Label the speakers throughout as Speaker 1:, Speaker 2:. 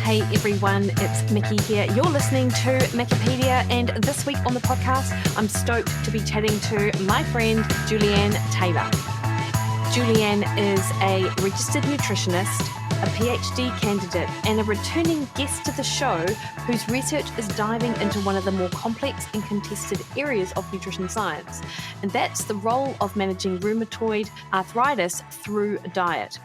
Speaker 1: Hey everyone, it's Mikki here. You're listening to Wikipedia, and this week on the podcast, I'm stoked to be chatting to my friend Julianne Taylor. Julianne is a registered nutritionist, a PhD candidate, and a returning guest to the show whose research is diving into one of the more complex and contested areas of nutrition science, and that's the role of managing rheumatoid arthritis through diet.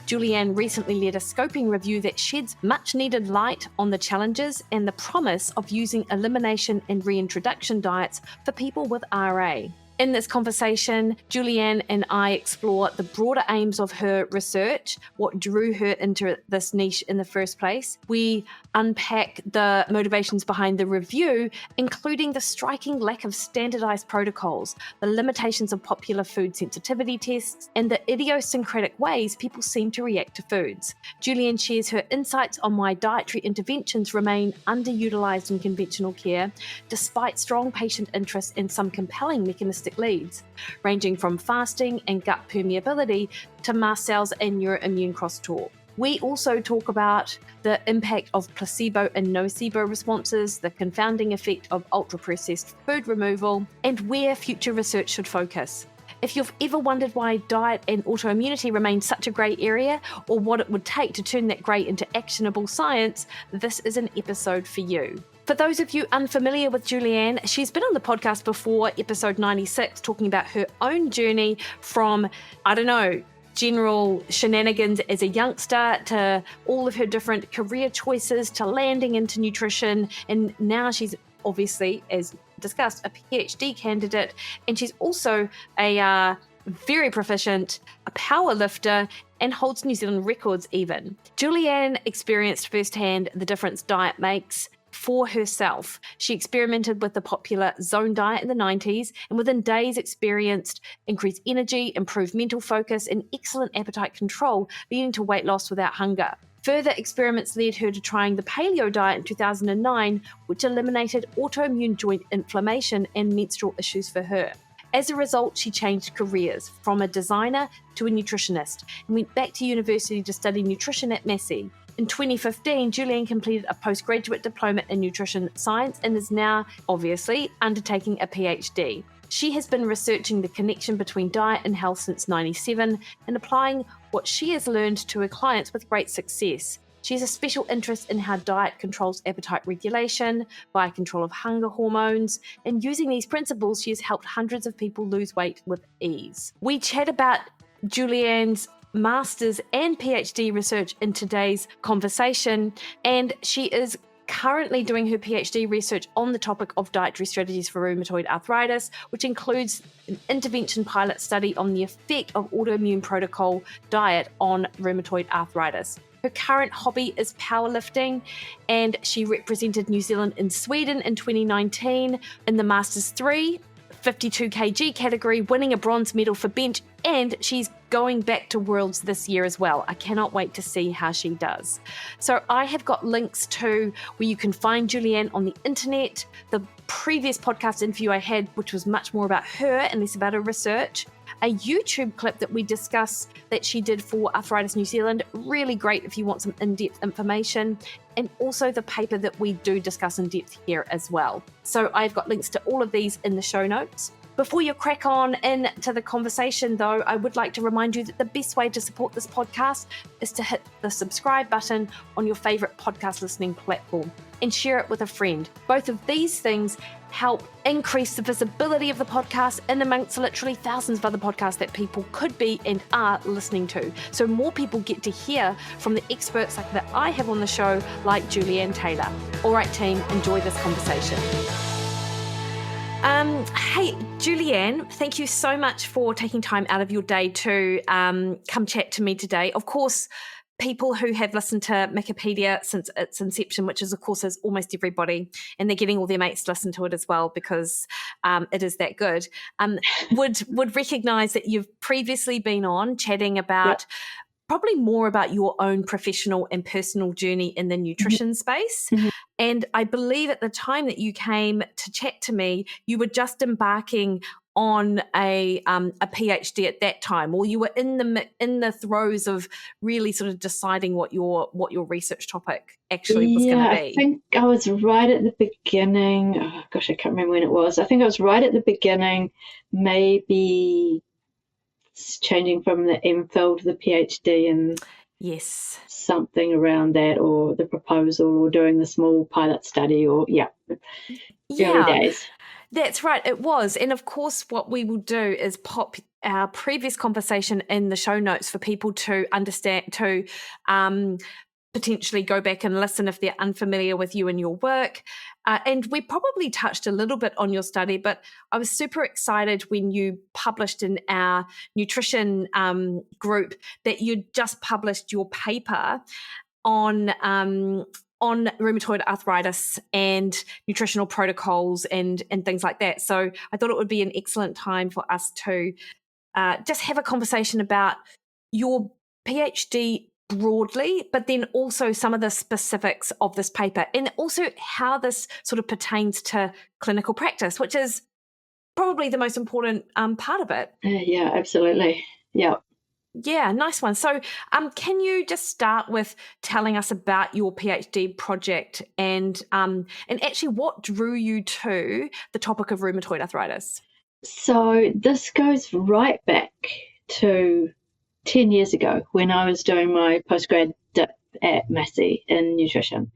Speaker 1: Julianne recently led a scoping review that sheds much-needed light on the challenges and the promise of using elimination and reintroduction diets for people with RA. In this conversation, Julianne and I explore the broader aims of her research, what drew her into this niche in the first place. We unpack the motivations behind the review, including the striking lack of standardised protocols, the limitations of popular food sensitivity tests, and the idiosyncratic ways people seem to react to foods. Julianne shares her insights on why dietary interventions remain underutilised in conventional care, despite strong patient interest and some compelling mechanistic leads, ranging from fasting and gut permeability to mast cells and neuroimmune crosstalk. We also talk about the impact of placebo and nocebo responses, the confounding effect of ultra-processed food removal, and where future research should focus. If you've ever wondered why diet and autoimmunity remain such a grey area, or what it would take to turn that grey into actionable science, this is an episode for you. For those of you unfamiliar with Julianne, she's been on the podcast before, episode 96, talking about her own journey from, general shenanigans as a youngster to all of her different career choices to landing into nutrition. And now she's obviously, as discussed, a PhD candidate. And she's also a very proficient power lifter and holds New Zealand records even. Julianne experienced firsthand the difference diet makes for herself. She experimented with the popular zone diet in the 90s and within days experienced increased energy, improved mental focus, and excellent appetite control, leading to weight loss without hunger. Further experiments led her to trying the paleo diet in 2009, which eliminated autoimmune joint inflammation and menstrual issues for her. As a result, she changed careers from a designer to a nutritionist and went back to university to study nutrition at Massey. In 2015, Julianne completed a postgraduate diploma in nutrition science and is now, obviously, undertaking a PhD. She has been researching the connection between diet and health since 1997 and applying what she has learned to her clients with great success. She has a special interest in how diet controls appetite regulation, via control of hunger hormones, and using these principles, she has helped hundreds of people lose weight with ease. We chat about Julianne's master's and PhD research in today's conversation, and she is currently doing her PhD research on the topic of dietary strategies for rheumatoid arthritis, which includes an intervention pilot study on the effect of autoimmune protocol diet on rheumatoid arthritis. Her current hobby is powerlifting, and she represented New Zealand in Sweden in 2019 in the Masters 3 52 kg category, winning a bronze medal for bench, and she's going back to Worlds this year as well. I cannot wait to see how she does. So I have got links to where you can find Julianne on the internet, the previous podcast interview I had, which was much more about her and less about her research, a YouTube clip that we discussed that she did for Arthritis New Zealand, really great if you want some in-depth information, and also the paper that we do discuss in depth here as well. So I've got links to all of these in the show notes. Before you crack on into the conversation, though, I would like to remind you that the best way to support this podcast is to hit the subscribe button on your favourite podcast listening platform and share it with a friend. Both of these things help increase the visibility of the podcast in amongst literally thousands of other podcasts that people could be and are listening to. So more people get to hear from the experts like that I have on the show, like Julianne Taylor. All right, team, enjoy this conversation. Hey, Julianne, thank you so much for taking time out of your day to come chat to me today. Of course, people who have listened to Wikipedia since its inception, which is, of course, is almost everybody, and they're getting all their mates to listen to it as well because it is that good, would recognise that you've previously been on chatting about probably more about your own professional and personal journey in the nutrition space. Mm-hmm. And I believe at the time that you came to chat to me, you were just embarking on a PhD at that time, or you were in the throes of really sort of deciding what your research topic actually was going to be?
Speaker 2: I think I was right at the beginning. Oh gosh, I can't remember when it was. I think I was right at the beginning, maybe changing from the MPhil to the PhD, and
Speaker 1: yes,
Speaker 2: something around that, or the proposal, or doing the small pilot study, or early days.
Speaker 1: That's right, it was. And of course, what we will do is pop our previous conversation in the show notes for people to understand, to potentially go back and listen if they're unfamiliar with you and your work. And we probably touched a little bit on your study, but I was super excited when you published in our nutrition group that you just published your paper on rheumatoid arthritis and nutritional protocols and things like that. So I thought it would be an excellent time for us to just have a conversation about your PhD broadly, but then also some of the specifics of this paper, and also how this sort of pertains to clinical practice, which is probably the most important part of it.
Speaker 2: Yeah, absolutely. Yeah.
Speaker 1: Yeah, nice one. So can you just start with telling us about your PhD project and actually what drew you to the topic of rheumatoid arthritis?
Speaker 2: So this goes right back to 10 years ago when I was doing my postgrad dip at Massey in nutrition.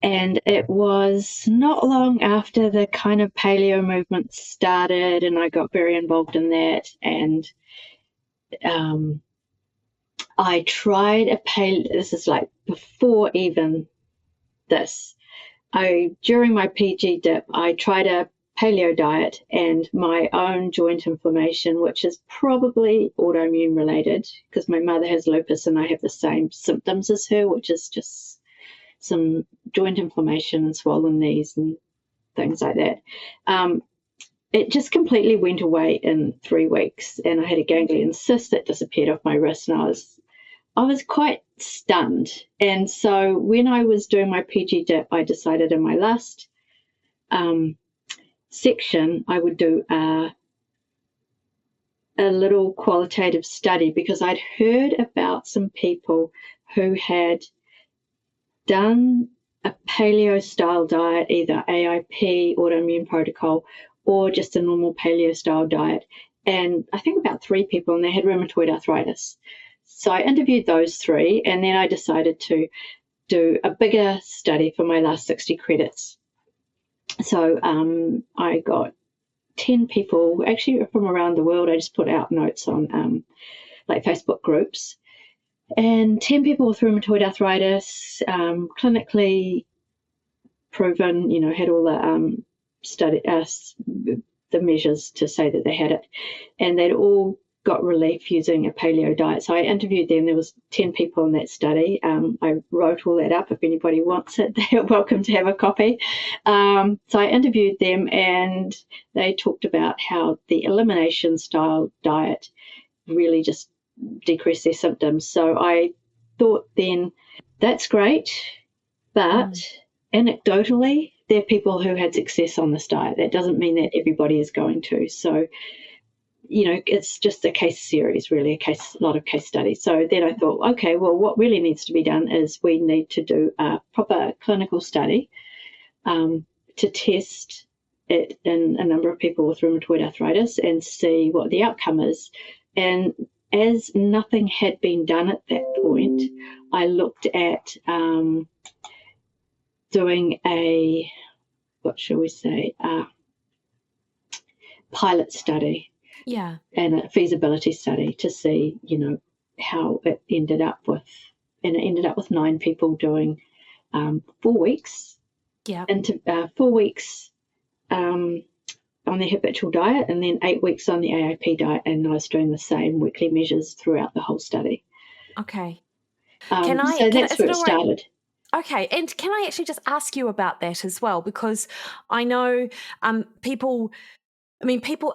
Speaker 2: And it was not long after the kind of paleo movement started, and I got very involved in that. And I tried this is like before even this. During my PG dip, I tried a paleo diet, and my own joint inflammation, which is probably autoimmune related because my mother has lupus and I have the same symptoms as her, which is just some joint inflammation and swollen knees and things like that. It just completely went away in 3 weeks, and I had a ganglion cyst that disappeared off my wrist, and I was quite stunned. And so when I was doing my PG dip, I decided in my last section I would do a little qualitative study, because I'd heard about some people who had done a paleo style diet, either AIP, autoimmune protocol, or just a normal paleo style diet. And I think about 3 people, and they had rheumatoid arthritis. So I interviewed those 3, and then I decided to do a bigger study for my last 60 credits. So I got 10 people, actually from around the world. I just put out notes on like Facebook groups. And 10 people with rheumatoid arthritis, clinically proven, had all the the measures to say that they had it. And they'd all got relief using a paleo diet. So I interviewed them. There was 10 people in that study. I wrote all that up. If anybody wants it, they're welcome to have a copy. So I interviewed them, and they talked about how the elimination style diet really just decreased their symptoms. So I thought then, that's great, but anecdotally, there are people who had success on this diet. That doesn't mean that everybody is going to. So it's just a case series, really, a lot of case studies. So then I thought, okay, well, what really needs to be done is we need to do a proper clinical study to test it in a number of people with rheumatoid arthritis and see what the outcome is. And as nothing had been done at that point, I looked at doing a, pilot study.
Speaker 1: Yeah.
Speaker 2: And a feasibility study to see, how it ended up with. And it ended up with 9 people doing 4 weeks.
Speaker 1: Yeah.
Speaker 2: Into 4 weeks on the habitual diet, and then 8 weeks on the AIP diet, and I was doing the same weekly measures throughout the whole study.
Speaker 1: Okay.
Speaker 2: So that's where it started.
Speaker 1: Okay, and can I actually just ask you about that as well? Because I know people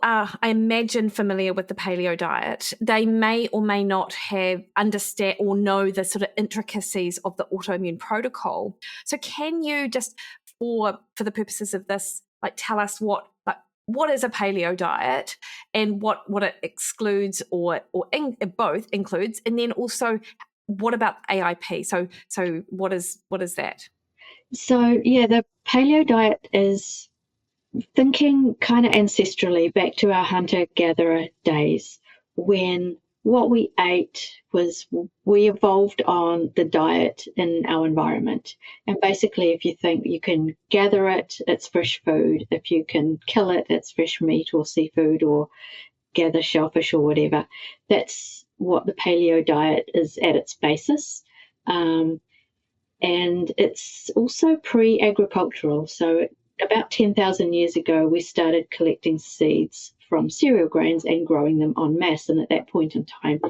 Speaker 1: are, I imagine, familiar with the paleo diet. They may or may not understand or know the sort of intricacies of the autoimmune protocol. So can you just, for the purposes of this, tell us what what is a paleo diet and what it excludes or both includes, and then also what about AIP? So what is that?
Speaker 2: So the paleo diet is thinking kind of ancestrally back to our hunter-gatherer days, when what we ate was, we evolved on the diet in our environment. And basically, if you think you can gather it, it's fresh food. If you can kill it, it's fresh meat or seafood, or gather shellfish or whatever. That's what the paleo diet is at its basis. And it's also pre-agricultural. So about 10,000 years ago, we started collecting seeds from cereal grains and growing them en masse. And at that point in time,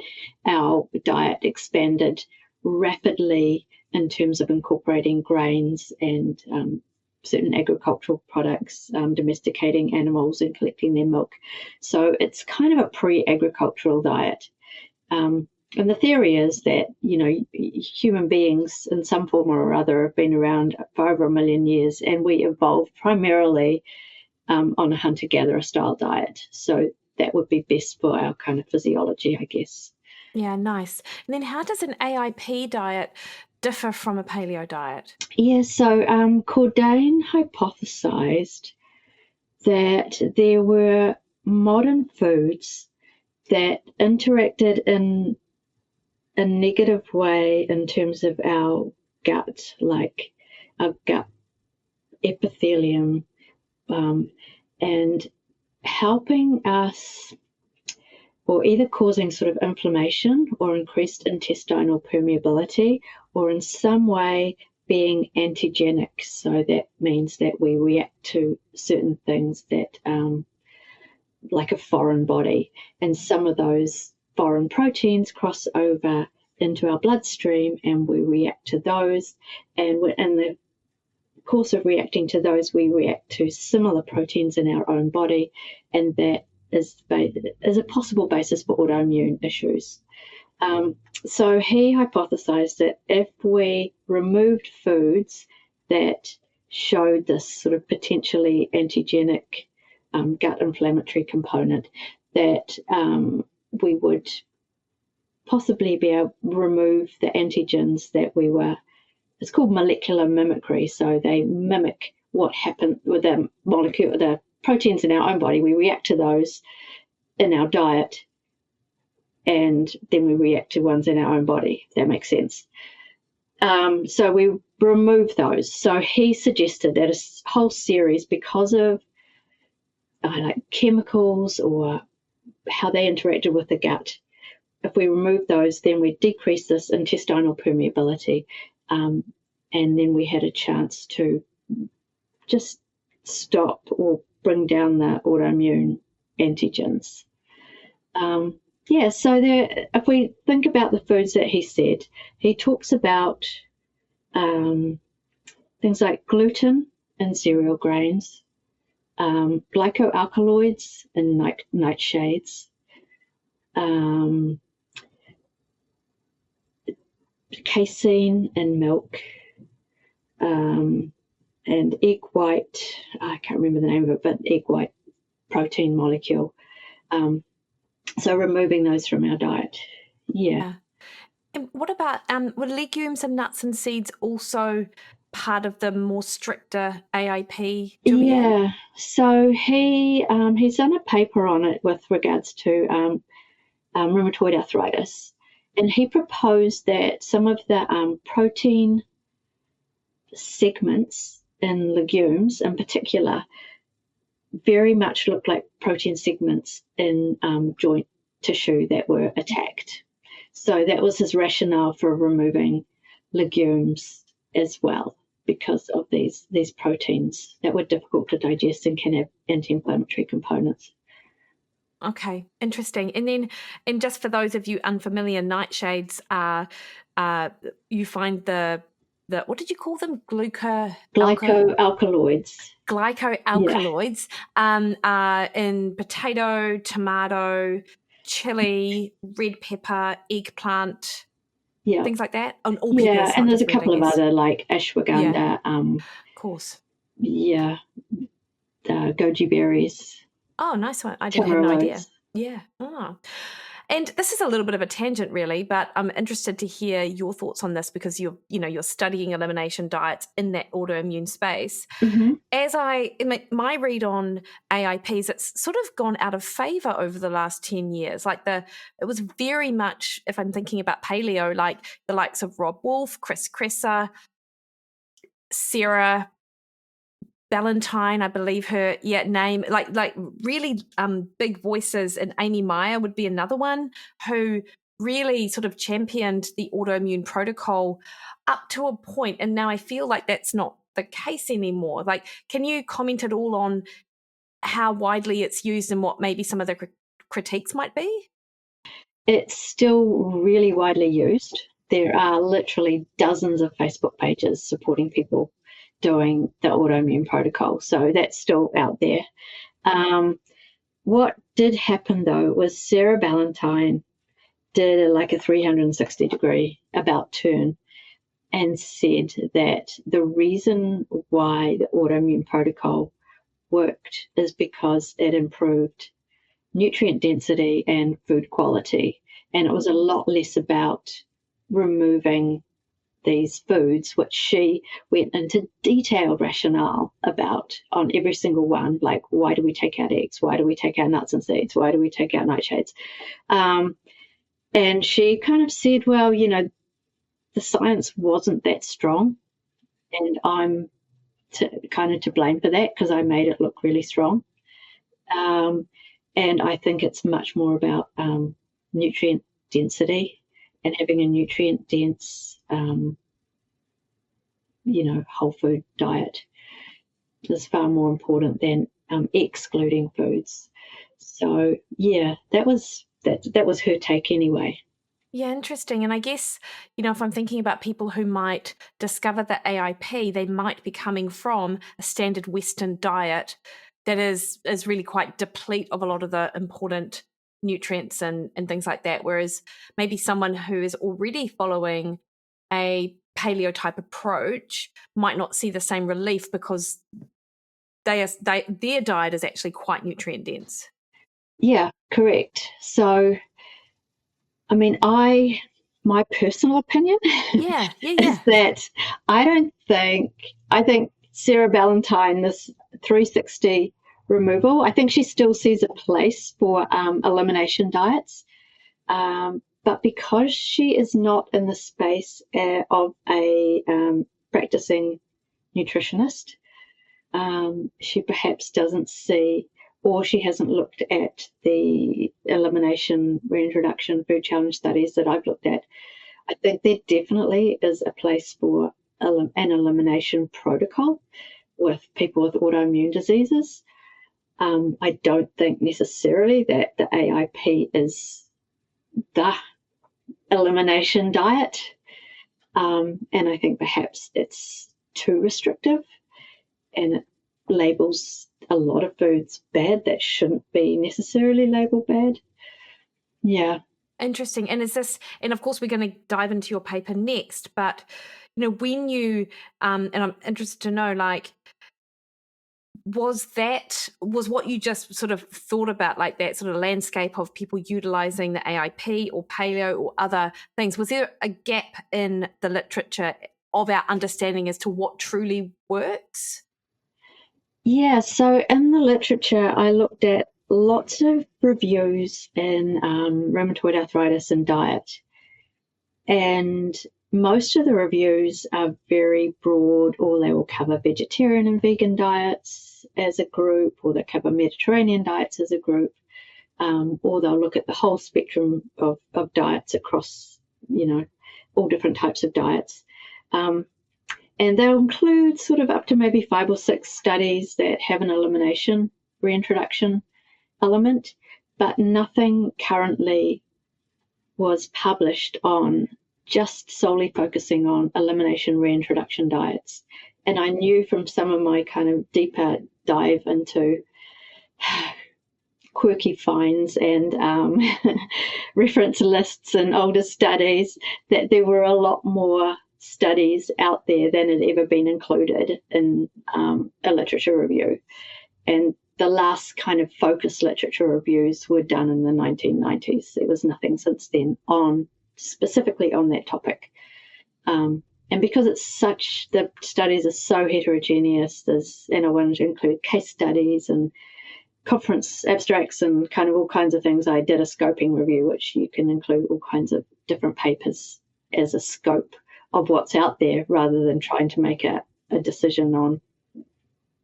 Speaker 2: our diet expanded rapidly in terms of incorporating grains and certain agricultural products, domesticating animals and collecting their milk. So it's kind of a pre-agricultural diet. And the theory is that, human beings in some form or other have been around for over 1 million years, and we evolved primarily on a hunter-gatherer style diet. So that would be best for our kind of physiology, I guess.
Speaker 1: Yeah, nice. And then how does an AIP diet differ from a paleo diet?
Speaker 2: Yeah, so Cordain hypothesized that there were modern foods that interacted in a negative way in terms of our gut, like our gut epithelium, and helping us, or either causing sort of inflammation or increased intestinal permeability, or in some way being antigenic. So that means that we react to certain things that, like a foreign body, and some of those foreign proteins cross over into our bloodstream and we react to those. And in the course of reacting to those, we react to similar proteins in our own body, and that is a possible basis for autoimmune issues. So he hypothesized that if we removed foods that showed this sort of potentially antigenic gut inflammatory component, that we would possibly be able to remove the antigens that we were, it's called molecular mimicry. So they mimic what happened with the molecule, the proteins in our own body. We react to those in our diet, and then we react to ones in our own body, if that makes sense. So we remove those. So he suggested that a whole series, because of like chemicals or how they interacted with the gut, if we remove those, then we decrease this intestinal permeability, and then we had a chance to just stop or bring down the autoimmune antigens. So if we think about the foods that he said, he talks about things like gluten in cereal grains, glycoalkaloids in nightshades, casein in milk, and egg white, I can't remember the name of it, but egg white protein molecule. So removing those from our diet. Yeah.
Speaker 1: And what about were legumes and nuts and seeds also part of the more stricter AIP, Julianne?
Speaker 2: Yeah. So he's done a paper on it with regards to rheumatoid arthritis, and he proposed that some of the protein segments in legumes, in particular, very much look like protein segments in joint tissue that were attacked. So that was his rationale for removing legumes as well, because of these proteins that were difficult to digest and can have anti-inflammatory components.
Speaker 1: Okay, interesting. And just for those of you unfamiliar, nightshades are you find the what did you call them?
Speaker 2: Glycoalkaloids.
Speaker 1: Glycoalkaloids in potato, tomato, chili, red pepper, eggplant, things like that. On all peppers.
Speaker 2: And there's a couple of other, like ashwagandha.
Speaker 1: Of course.
Speaker 2: Goji berries.
Speaker 1: Oh, nice one. I didn't have no idea.
Speaker 2: Tamarolodes.
Speaker 1: Yeah. Oh. And this is a little bit of a tangent, really, but I'm interested to hear your thoughts on this because you're studying elimination diets in that autoimmune space.
Speaker 2: Mm-hmm.
Speaker 1: As my read on AIPs, it's sort of gone out of favor over the last 10 years. It was very much, if I'm thinking about paleo, like the likes of Rob Wolf, Chris Kresser, Sarah Ballantyne, I believe her name, like really big voices, and Amy Meyer would be another one who really sort of championed the autoimmune protocol up to a point, and now I feel like that's not the case anymore. Like, can you comment at all on how widely it's used and what maybe some of the critiques might be?
Speaker 2: It's still really widely used. There are literally dozens of Facebook pages supporting people doing the autoimmune protocol. So that's still out there. What did happen, though, was Sarah Ballantyne did a 360-degree about turn and said that the reason why the autoimmune protocol worked is because it improved nutrient density and food quality. And it was a lot less about removing these foods, which she went into detailed rationale about on every single one, like why do we take out eggs? Why do we take out nuts and seeds? Why do we take out nightshades? And she kind of said, well, the science wasn't that strong, and I'm to blame for that because I made it look really strong. And I think it's much more about nutrient density and having a nutrient dense, whole food diet is far more important than excluding foods. So yeah, that was her take anyway.
Speaker 1: Yeah, interesting. And I guess, if I'm thinking about people who might discover the AIP, they might be coming from a standard Western diet that is really quite deplete of a lot of the important nutrients and things like that. Whereas maybe someone who is already following a paleo type approach might not see the same relief because their diet is actually quite nutrient dense.
Speaker 2: Yeah, correct. So, I mean, my personal opinion is that I think Sarah Ballantyne, this 360 removal, I think she still sees a place for elimination diets. But because she is not in the space of a practicing nutritionist, she perhaps doesn't see, or she hasn't looked at the elimination, reintroduction, food challenge studies that I've looked at. I think there definitely is a place for an elimination protocol with people with autoimmune diseases. I don't think necessarily that the AIP is the elimination diet. And I think perhaps it's too restrictive and it labels a lot of foods bad that shouldn't be necessarily labeled bad. Yeah.
Speaker 1: Interesting. And of course, we're going to dive into your paper next, but, when you, and I'm interested to know, was what you just sort of thought about, like that sort of landscape of people utilizing the AIP or paleo or other things? Was there a gap in the literature of our understanding as to what truly works?
Speaker 2: Yeah, so in the literature, I looked at lots of reviews in rheumatoid arthritis and diet. And most of the reviews are very broad, or they will cover vegetarian and vegan diets as a group, or they cover Mediterranean diets as a group, or they'll look at the whole spectrum of diets across, all different types of diets. And they'll include sort of up to maybe 5 or 6 studies that have an elimination reintroduction element, but nothing currently was published on just solely focusing on elimination reintroduction diets. And I knew from some of my kind of deeper dive into quirky finds and reference lists and older studies that there were a lot more studies out there than had ever been included in a literature review. And the last kind of focused literature reviews were done in the 1990s. There was nothing since then specifically on that topic. And because the studies are so heterogeneous, and I wanted to include case studies and conference abstracts and kind of all kinds of things, I did a scoping review, which you can include all kinds of different papers as a scope of what's out there, rather than trying to make a decision on,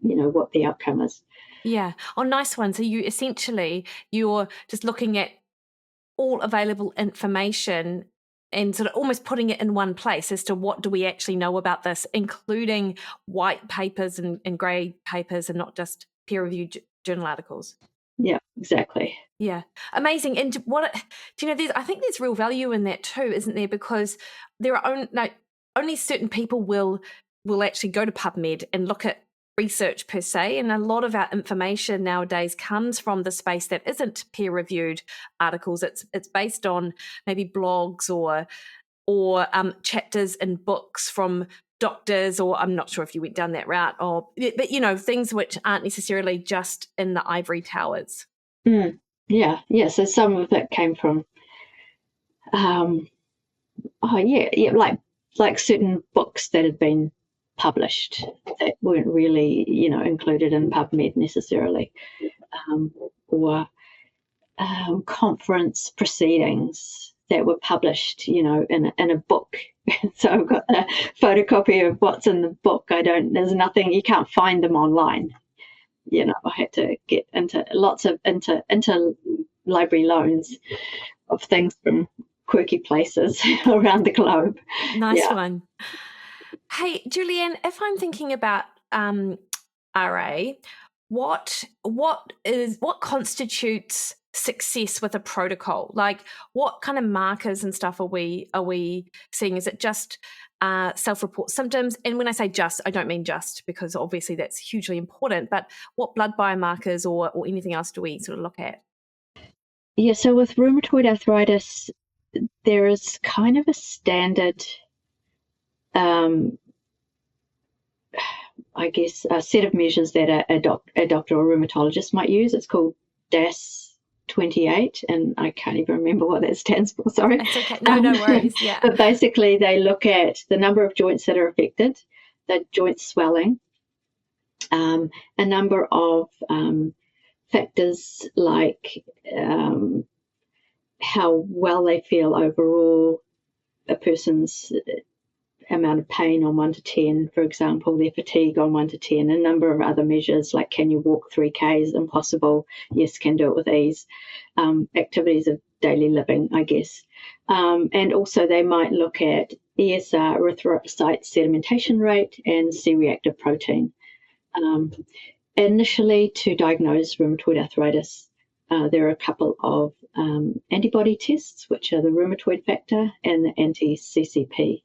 Speaker 2: what the outcome is.
Speaker 1: Yeah. Oh, nice one. So you're just looking at all available information and sort of almost putting it in one place as to what do we actually know about this, including white papers and grey papers, and not just peer-reviewed journal articles.
Speaker 2: Yeah, exactly.
Speaker 1: Yeah, amazing. And I think there's real value in that too, isn't there? Because there are only certain people will actually go to PubMed and look at research per se, and a lot of our information nowadays comes from the space that isn't peer-reviewed articles. It's based on maybe blogs or chapters in books from doctors, or I'm not sure if you went down that route, but things which aren't necessarily just in the ivory towers.
Speaker 2: Yeah. So some of it came from, like certain books that had been published that weren't really, included in PubMed necessarily, or conference proceedings that were published, in a book. So I've got a photocopy of what's in the book. There's nothing, you can't find them online. I had to get into lots of interlibrary loans of things from quirky places around the globe.
Speaker 1: Nice one. Hey, Julianne, if I'm thinking about RA, what constitutes success with a protocol? Like, what kind of markers and stuff are we seeing? Is it just self-report symptoms? And when I say just, I don't mean just, because obviously that's hugely important, but what blood biomarkers or anything else do we sort of look at?
Speaker 2: Yeah, so with rheumatoid arthritis, there is kind of a standard, I guess, a set of measures that a doctor or rheumatologist might use. It's called DAS28, and I can't even remember what that stands for, sorry.
Speaker 1: That's okay. No worries, yeah.
Speaker 2: But basically they look at the number of joints that are affected, the joint swelling, a number of factors like how well they feel overall, a person's amount of pain on 1 to 10, for example, their fatigue on 1 to 10, a number of other measures like can you walk 3Ks? Impossible. Yes, can do it with ease. Activities of daily living, I guess. And also they might look at ESR, erythrocyte sedimentation rate, and C-reactive protein. Initially, to diagnose rheumatoid arthritis, there are a couple of antibody tests, which are the rheumatoid factor and the anti-CCP,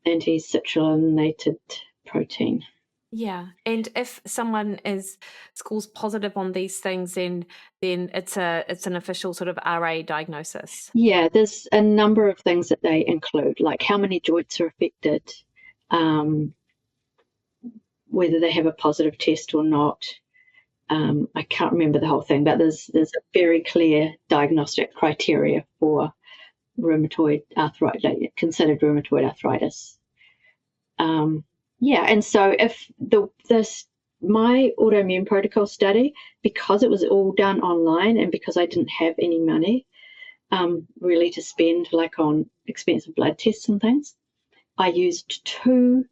Speaker 2: anti-citrullinated protein.
Speaker 1: Yeah, and if someone scores positive on these things, then it's an official sort of RA diagnosis.
Speaker 2: Yeah, there's a number of things that they include, like how many joints are affected, whether they have a positive test or not. I can't remember the whole thing, but there's a very clear diagnostic criteria for rheumatoid arthritis, considered rheumatoid arthritis. And so if my autoimmune protocol study, because it was all done online and because I didn't have any money really to spend like on expensive blood tests and things, I used 2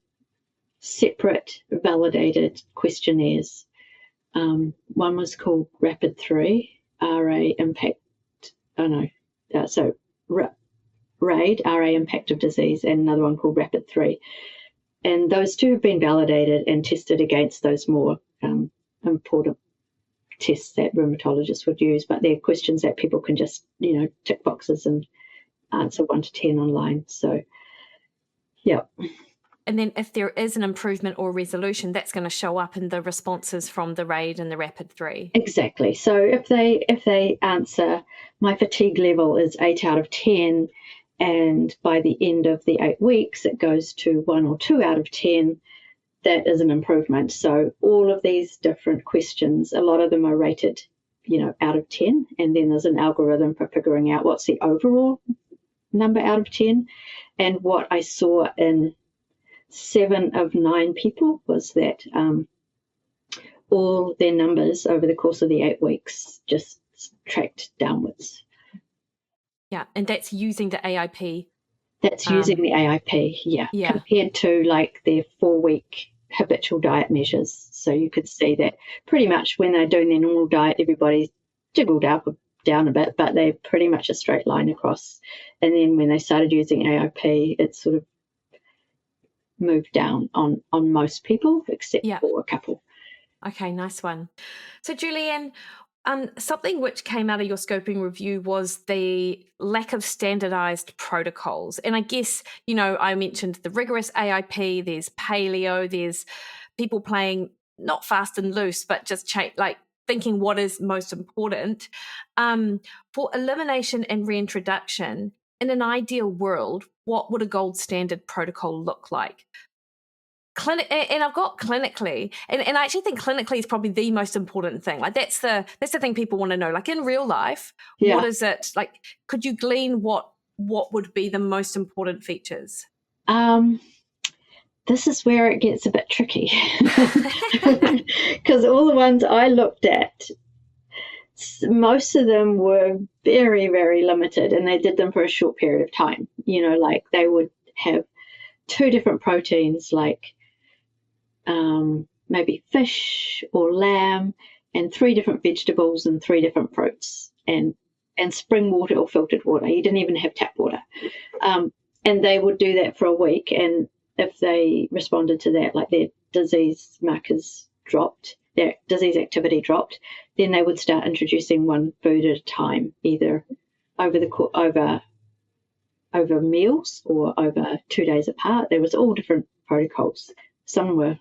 Speaker 2: separate validated questionnaires. One was called Rapid 3, RA impact, RAID, RA impact of disease, and another one called Rapid 3. And those 2 have been validated and tested against those more important tests that rheumatologists would use, but they're questions that people can just, tick boxes and answer 1 to 10 online. So, yeah.
Speaker 1: And then if there is an improvement or resolution, that's going to show up in the responses from the RAID and the Rapid 3.
Speaker 2: Exactly. So if they answer, my fatigue level is 8 out of 10, and by the end of the 8 weeks it goes to 1 or 2 out of 10, that is an improvement. So all of these different questions, a lot of them are rated, out of 10, and then there's an algorithm for figuring out what's the overall number out of 10. And what I saw in 7 of 9 people was that all their numbers over the course of the 8 weeks just tracked downwards.
Speaker 1: Yeah, and that's using the AIP.
Speaker 2: That's using the AIP, compared to like their 4-week habitual diet measures. So you could see that pretty much when they're doing their normal diet, everybody's jiggled up or down a bit, but they're pretty much a straight line across. And then when they started using AIP, it sort of moved down on most people, except for a couple.
Speaker 1: Okay, nice one. So Julianne, something which came out of your scoping review was the lack of standardised protocols. And I guess, I mentioned the rigorous AIP, there's paleo, there's people playing not fast and loose, but just thinking what is most important. For elimination and reintroduction, in an ideal world, what would a gold standard protocol look like? And I've got clinically, and I actually think clinically is probably the most important thing. Like that's the thing people want to know. Like in real life, what is it like? Could you glean what would be the most important features?
Speaker 2: This is where it gets a bit tricky because all the ones I looked at, most of them were very, very limited, and they did them for a short period of time. Like they would have 2 different proteins, like maybe fish or lamb, and 3 different vegetables and 3 different fruits, and spring water or filtered water. You didn't even have tap water. And they would do that for a week, and if they responded to that, like their disease markers dropped, their disease activity dropped, then they would start introducing one food at a time, either over meals or over 2 days apart. There was all different protocols. Some were,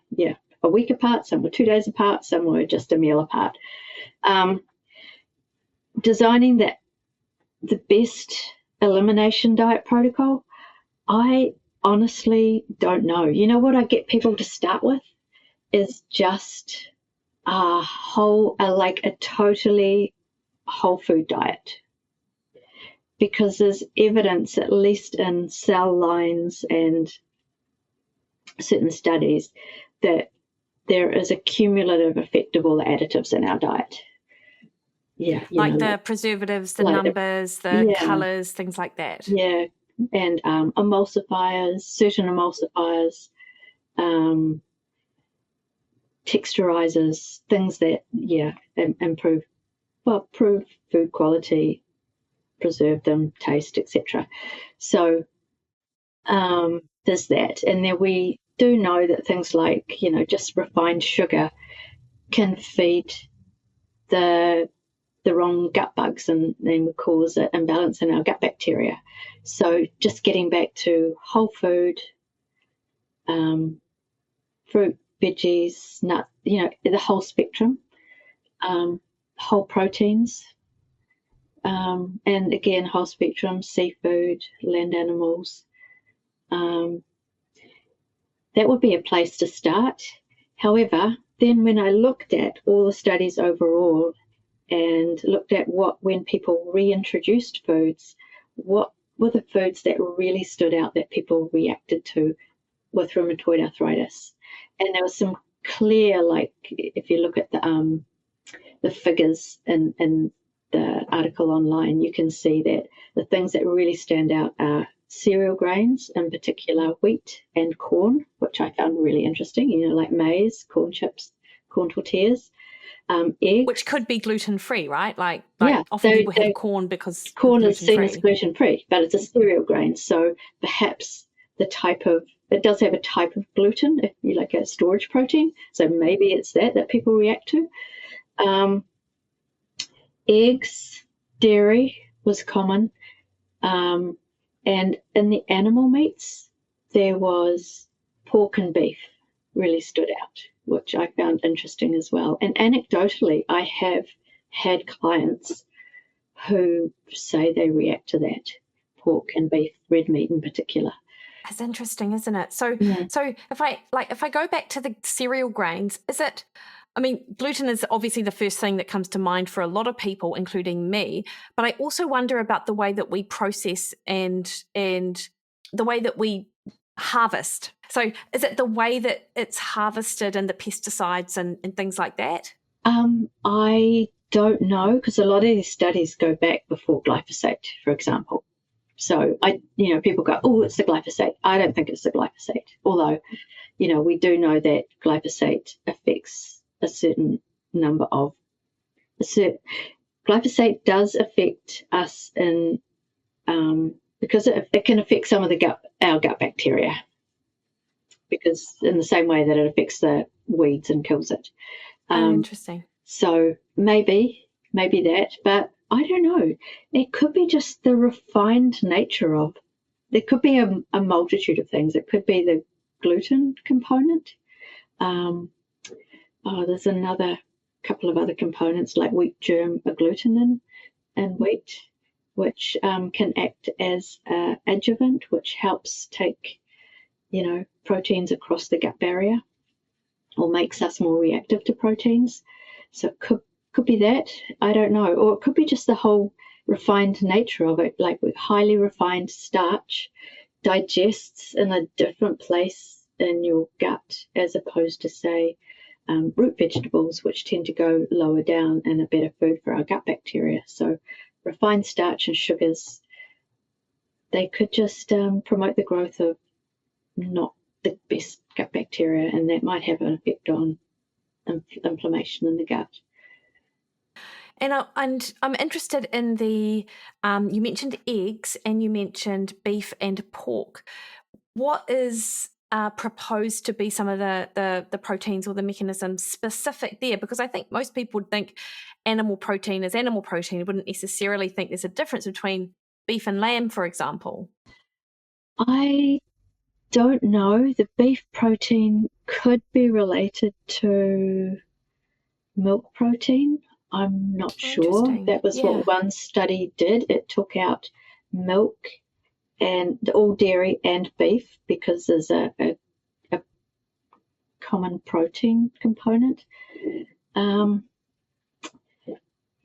Speaker 2: a week apart, some were 2 days apart, some were just a meal apart. Designing the best elimination diet protocol, I honestly don't know. What I get people to start with is just a totally whole food diet. Because there's evidence, at least in cell lines and certain studies, that there is a cumulative effect of all the additives in our diet.
Speaker 1: The preservatives, the numbers, the colours, things like that.
Speaker 2: Yeah, and emulsifiers, certain emulsifiers, texturizers, things that, improve food quality, preserve them, taste, etc. So there's that. And then we do know that things like, just refined sugar can feed the wrong gut bugs and cause an imbalance in our gut bacteria. So just getting back to whole food, fruit, veggies, nut, the whole spectrum, whole proteins, and again, whole spectrum, seafood, land animals. That would be a place to start. However, then when I looked at all the studies overall and looked at when people reintroduced foods, what were the foods that really stood out that people reacted to with rheumatoid arthritis? And there was some clear, like if you look at the figures in the article online, you can see that the things that really stand out are cereal grains, in particular wheat and corn, which I found really interesting, like maize, corn chips, corn tortillas, eggs.
Speaker 1: Which could be gluten-free, right? Often people have corn because
Speaker 2: corn is seen as gluten-free, but it's a cereal grain. So perhaps it does have a type of gluten, if you like a storage protein. So maybe it's that people react to. Eggs, dairy was common. And in the animal meats, there was pork and beef really stood out, which I found interesting as well. And anecdotally, I have had clients who say they react to that, pork and beef, red meat in particular.
Speaker 1: That's interesting, isn't it? So,
Speaker 2: Yeah.
Speaker 1: so if I go back to the cereal grains, is it? I mean, gluten is obviously the first thing that comes to mind for a lot of people, including me. But I also wonder about the way that we process and the way that we harvest. So, is it the way that it's harvested and the pesticides and things like that?
Speaker 2: I don't know, because a lot of these studies go back before glyphosate, for example. So people go, oh, it's the glyphosate. I don't think it's the glyphosate. Although, we do know that glyphosate affects a certain number of. Glyphosate does affect us because it can affect some of our gut bacteria, because in the same way that it affects the weeds and kills it.
Speaker 1: Interesting.
Speaker 2: So maybe that, but I don't know. It could be just the refined nature of. There could be a multitude of things. It could be the gluten component. There's another couple of other components like wheat germ agglutinin in wheat, which can act as an adjuvant, which helps take, proteins across the gut barrier, or makes us more reactive to proteins. So it could be that, I don't know, or it could be just the whole refined nature of it, like with highly refined starch digests in a different place in your gut as opposed to, say, root vegetables, which tend to go lower down and are better food for our gut bacteria. So refined starch and sugars, they could just promote the growth of not the best gut bacteria, and that might have an effect on inflammation in the gut.
Speaker 1: And I'm interested in the, you mentioned eggs and you mentioned beef and pork. What is proposed to be some of the proteins or the mechanisms specific there? Because I think most people would think animal protein is animal protein. You wouldn't necessarily think there's a difference between beef and lamb, for example.
Speaker 2: I don't know. The beef protein could be related to milk protein. I'm not sure. That was what one study did. It took out milk and all dairy and beef because there's a common protein component.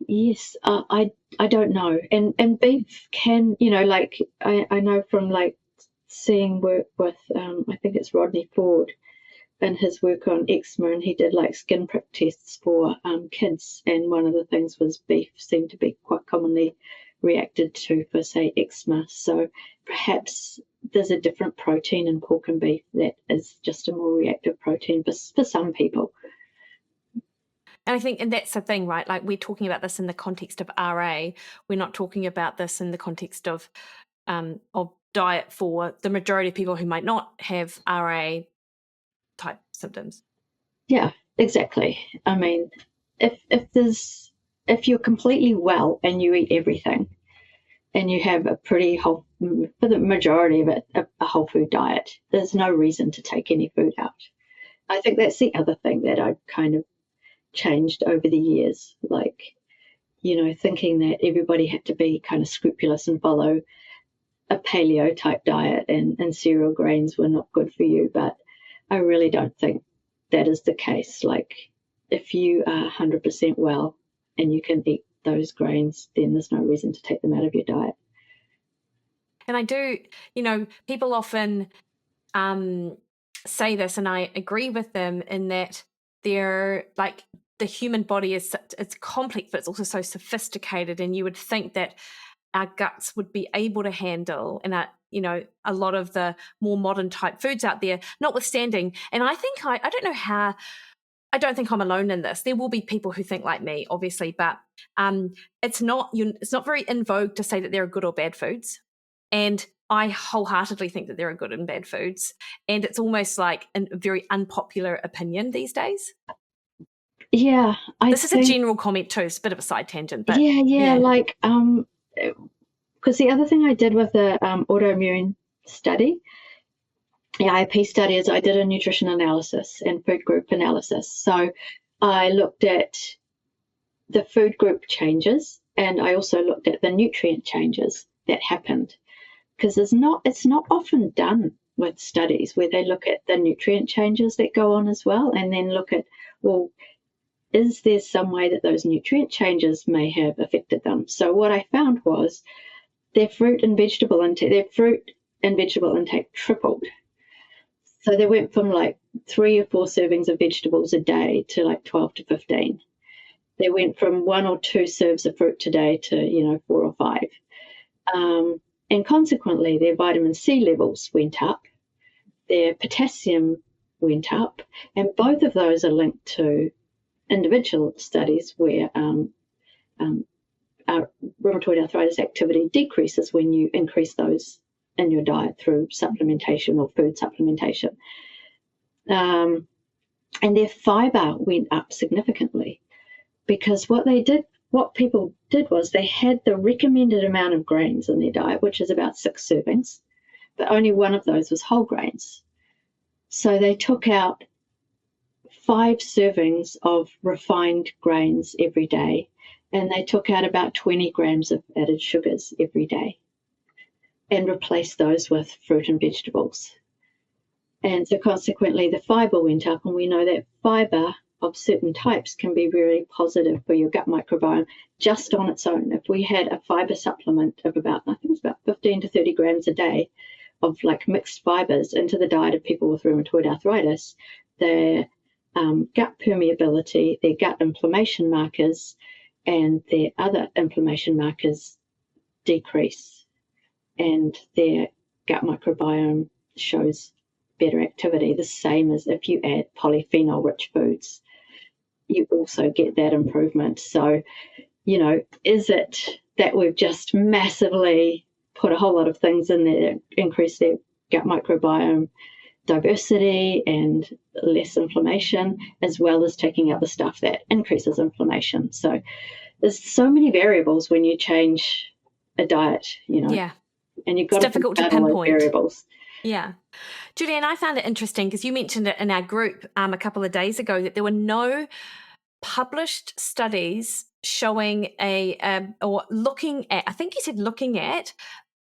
Speaker 2: Yes, I don't know. And beef can, I know from seeing work with I think it's Rodney Ford and his work on eczema, and he did skin prick tests for kids, and one of the things was beef seemed to be quite commonly reacted to for, say, eczema. So perhaps there's a different protein in pork and beef that is just a more reactive protein for some people.
Speaker 1: And I think, and that's the thing, right? Like, we're talking about this in the context of RA. We're not talking about this in the context of diet for the majority of people who might not have RA type symptoms.
Speaker 2: Yeah, exactly. I mean, if you're completely well and you eat everything and you have a pretty whole, for the majority of it, a whole food diet, there's no reason to take any food out. I think that's the other thing that I've kind of changed over the years, thinking that everybody had to be kind of scrupulous and follow a paleo type diet and cereal grains were not good for you. But I really don't think that is the case. If you are 100% well and you can eat those grains, then there's no reason to take them out of your diet.
Speaker 1: And I do, people often say this, and I agree with them in that they're the human body it's complex, but it's also so sophisticated, and you would think that our guts would be able to handle, and a lot of the more modern type foods out there, notwithstanding. And I think I don't know how. I don't think I'm alone in this. There will be people who think like me, obviously, but it's not very in vogue to say that there are good or bad foods. And I wholeheartedly think that there are good and bad foods. And it's almost like a very unpopular opinion these days.
Speaker 2: Yeah.
Speaker 1: This is a general comment too. It's a bit of a side tangent. But
Speaker 2: yeah. Because the other thing I did with the autoimmune study, the IAP study, is I did a nutrition analysis and food group analysis. So I looked at the food group changes, and I also looked at the nutrient changes that happened, because it's not often done with studies where they look at the nutrient changes that go on as well, and then look at, well, is there some way that those nutrient changes may have affected them? So what I found was their fruit and vegetable intake tripled. So they went from like 3 or 4 servings of vegetables a day to like 12 to 15. They went from 1 or 2 serves of fruit today to, 4 or 5. And consequently, their vitamin C levels went up, their potassium went up, and both of those are linked to individual studies where rheumatoid arthritis activity decreases when you increase those in your diet through supplementation or food supplementation. And their fibre went up significantly, because what people did was they had the recommended amount of grains in their diet, which is about 6 servings, but only one of those was whole grains. So they took out 5 servings of refined grains every day, and they took out about 20 grams of added sugars every day and replaced those with fruit and vegetables. And so consequently, the fibre went up, and we know that fibre of certain types can be really positive for your gut microbiome just on its own. If we had a fibre supplement of about 15 to 30 grams a day of like mixed fibres into the diet of people with rheumatoid arthritis, their gut permeability, their gut inflammation markers, and their other inflammation markers decrease, and their gut microbiome shows better activity. The same as if you add polyphenol-rich foods, you also get that improvement. So, is it that we've just massively put a whole lot of things in there that increase their gut microbiome diversity and less inflammation, as well as taking out the stuff that increases inflammation? So there's so many variables when you change a diet,
Speaker 1: Yeah.
Speaker 2: and you've got
Speaker 1: It's difficult to
Speaker 2: all those
Speaker 1: pinpoint.
Speaker 2: variables.
Speaker 1: Yeah. Julianne, I found it interesting because you mentioned it in our group a couple of days ago that there were no published studies showing or looking at, I think you said looking at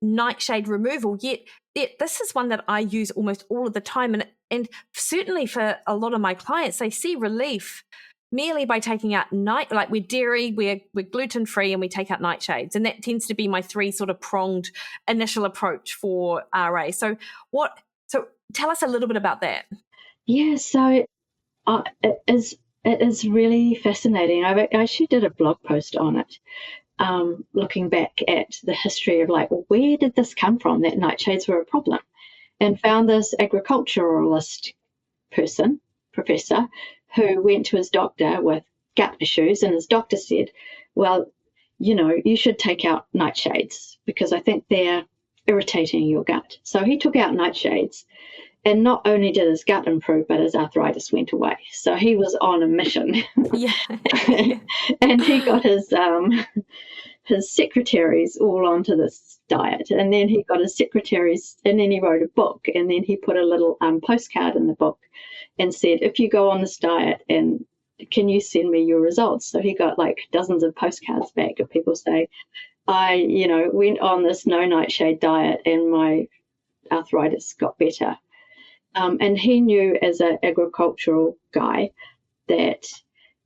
Speaker 1: nightshade removal, yet this is one that I use almost all of the time. And certainly for a lot of my clients, they see relief merely by taking out like we're dairy, we're gluten-free, and we take out nightshades. And that tends to be my 3 sort of pronged initial approach for RA. So tell us a little bit about that.
Speaker 2: Yeah, so it is really fascinating. I actually did a blog post on it, looking back at the history of where did this come from, that nightshades were a problem, and found this agriculturalist professor, who went to his doctor with gut issues, and his doctor said, well, you should take out nightshades because I think they're irritating your gut. So he took out nightshades, and not only did his gut improve, but his arthritis went away. So he was on a mission.
Speaker 1: Yeah.
Speaker 2: And he got his secretaries all onto this diet, and then he got his secretaries, and then he wrote a book, and then he put a little postcard in the book and said, if you go on this diet, and can you send me your results? So he got dozens of postcards back of people saying, I went on this no nightshade diet and my arthritis got better. And he knew, as an agricultural guy, that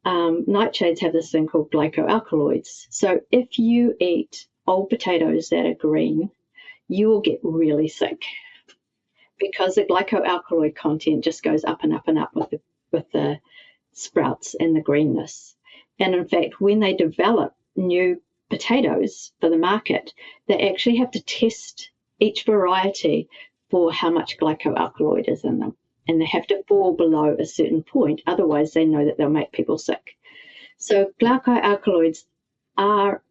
Speaker 2: nightshades have this thing called glycoalkaloids. So if you eat old potatoes that are green, you will get really sick, because the glycoalkaloid content just goes up and up and up with the sprouts and the greenness. And in fact, when they develop new potatoes for the market, they actually have to test each variety for how much glycoalkaloid is in them. And they have to fall below a certain point, otherwise they know that they'll make people sick. So glycoalkaloids are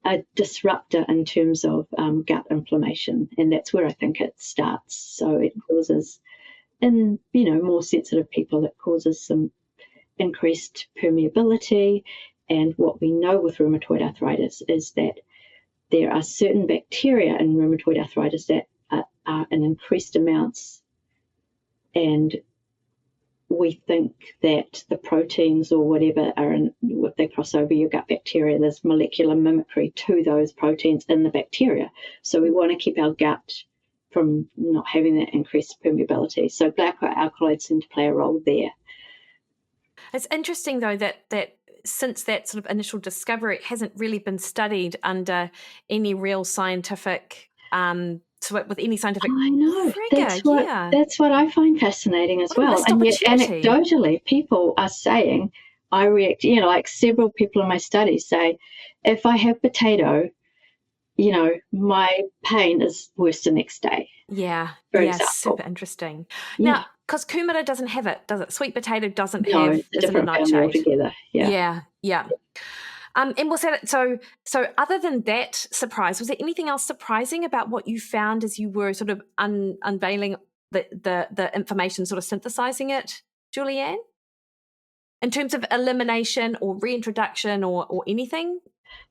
Speaker 2: a disruptor in terms of gut inflammation, and that's where I think it starts. So it causes, in more sensitive people, it causes some increased permeability. And what we know with rheumatoid arthritis is that there are certain bacteria in rheumatoid arthritis that are in increased amounts, and we think that the proteins or whatever are in, if they cross over your gut bacteria, there's molecular mimicry to those proteins in the bacteria. So we want to keep our gut from not having that increased permeability. So glycoalkaloids seem to play a role there.
Speaker 1: It's interesting, though, that since that sort of initial discovery, it hasn't really been studied under any real scientific, with any scientific
Speaker 2: I know.
Speaker 1: rigor.
Speaker 2: That's what I find fascinating as well. And yet anecdotally, people are saying, I react, like several people in my study say, if I have potato, my pain is worse the next day.
Speaker 1: Yeah.
Speaker 2: For example.
Speaker 1: Super interesting.
Speaker 2: Yeah.
Speaker 1: Now, because kumara doesn't have it, does it? Sweet potato doesn't
Speaker 2: no,
Speaker 1: have,
Speaker 2: it's a
Speaker 1: isn't
Speaker 2: different
Speaker 1: a
Speaker 2: family
Speaker 1: nightshade.
Speaker 2: altogether. Yeah.
Speaker 1: And was that so other than that surprise, was there anything else surprising about what you found as you were sort of unveiling the information, sort of synthesizing it, Julianne? In terms of elimination or reintroduction or anything?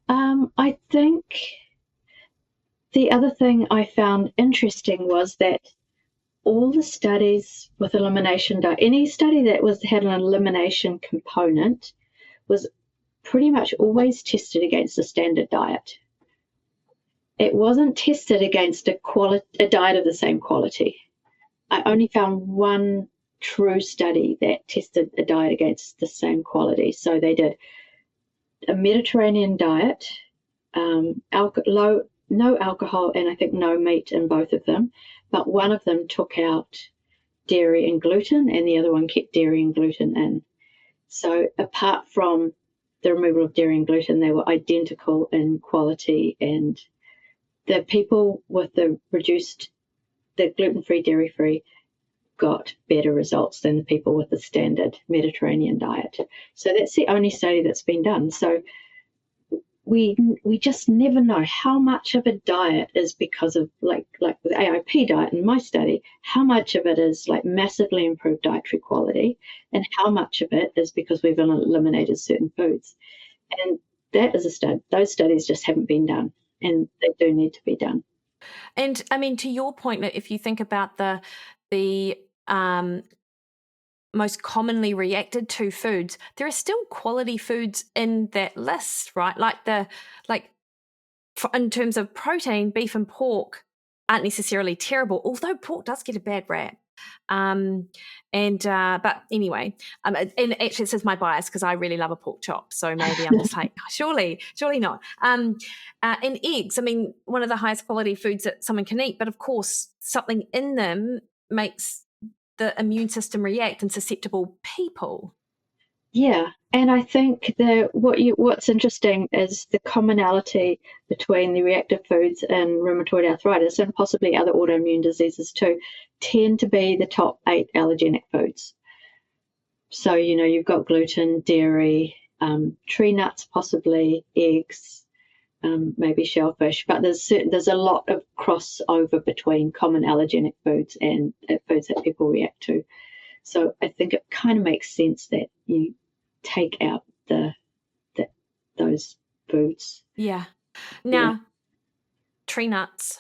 Speaker 2: I think the other thing I found interesting was that all the studies with elimination, any study that had an elimination component was pretty much always tested against a standard diet. It wasn't tested against a diet of the same quality. I only found one true study that tested a diet against the same quality. So they did a Mediterranean diet, no alcohol, and I think no meat in both of them, but one of them took out dairy and gluten and the other one kept dairy and gluten in. So apart from the removal of dairy and gluten, they were identical in quality, and the people with the gluten-free, dairy-free got better results than the people with the standard Mediterranean diet. So that's the only study that's been done. So we just never know how much of a diet is because of like the AIP diet in my study, how much of it is like massively improved dietary quality and how much of it is because we've eliminated certain foods. And that is a study. Those studies just haven't been done, and they do need to be done.
Speaker 1: And I mean, to your point, if you think about the most commonly reacted to foods, there are still quality foods in that list, right? In terms of protein, beef and pork aren't necessarily terrible, although pork does get a bad rap. But anyway, and actually this is my bias because I really love a pork chop, so maybe I'm just like, surely not. And eggs, I mean, one of the highest quality foods that someone can eat, but of course something in them makes the immune system react in susceptible people.
Speaker 2: Yeah, and I think what's interesting is the commonality between the reactive foods and rheumatoid arthritis and possibly other autoimmune diseases too tend to be the top 8 allergenic foods. So, you've got gluten, dairy, tree nuts, possibly eggs, maybe shellfish, but there's a lot of crossover between common allergenic foods and foods that people react to. So I think it kind of makes sense that you take out those foods.
Speaker 1: Yeah. Now, tree nuts.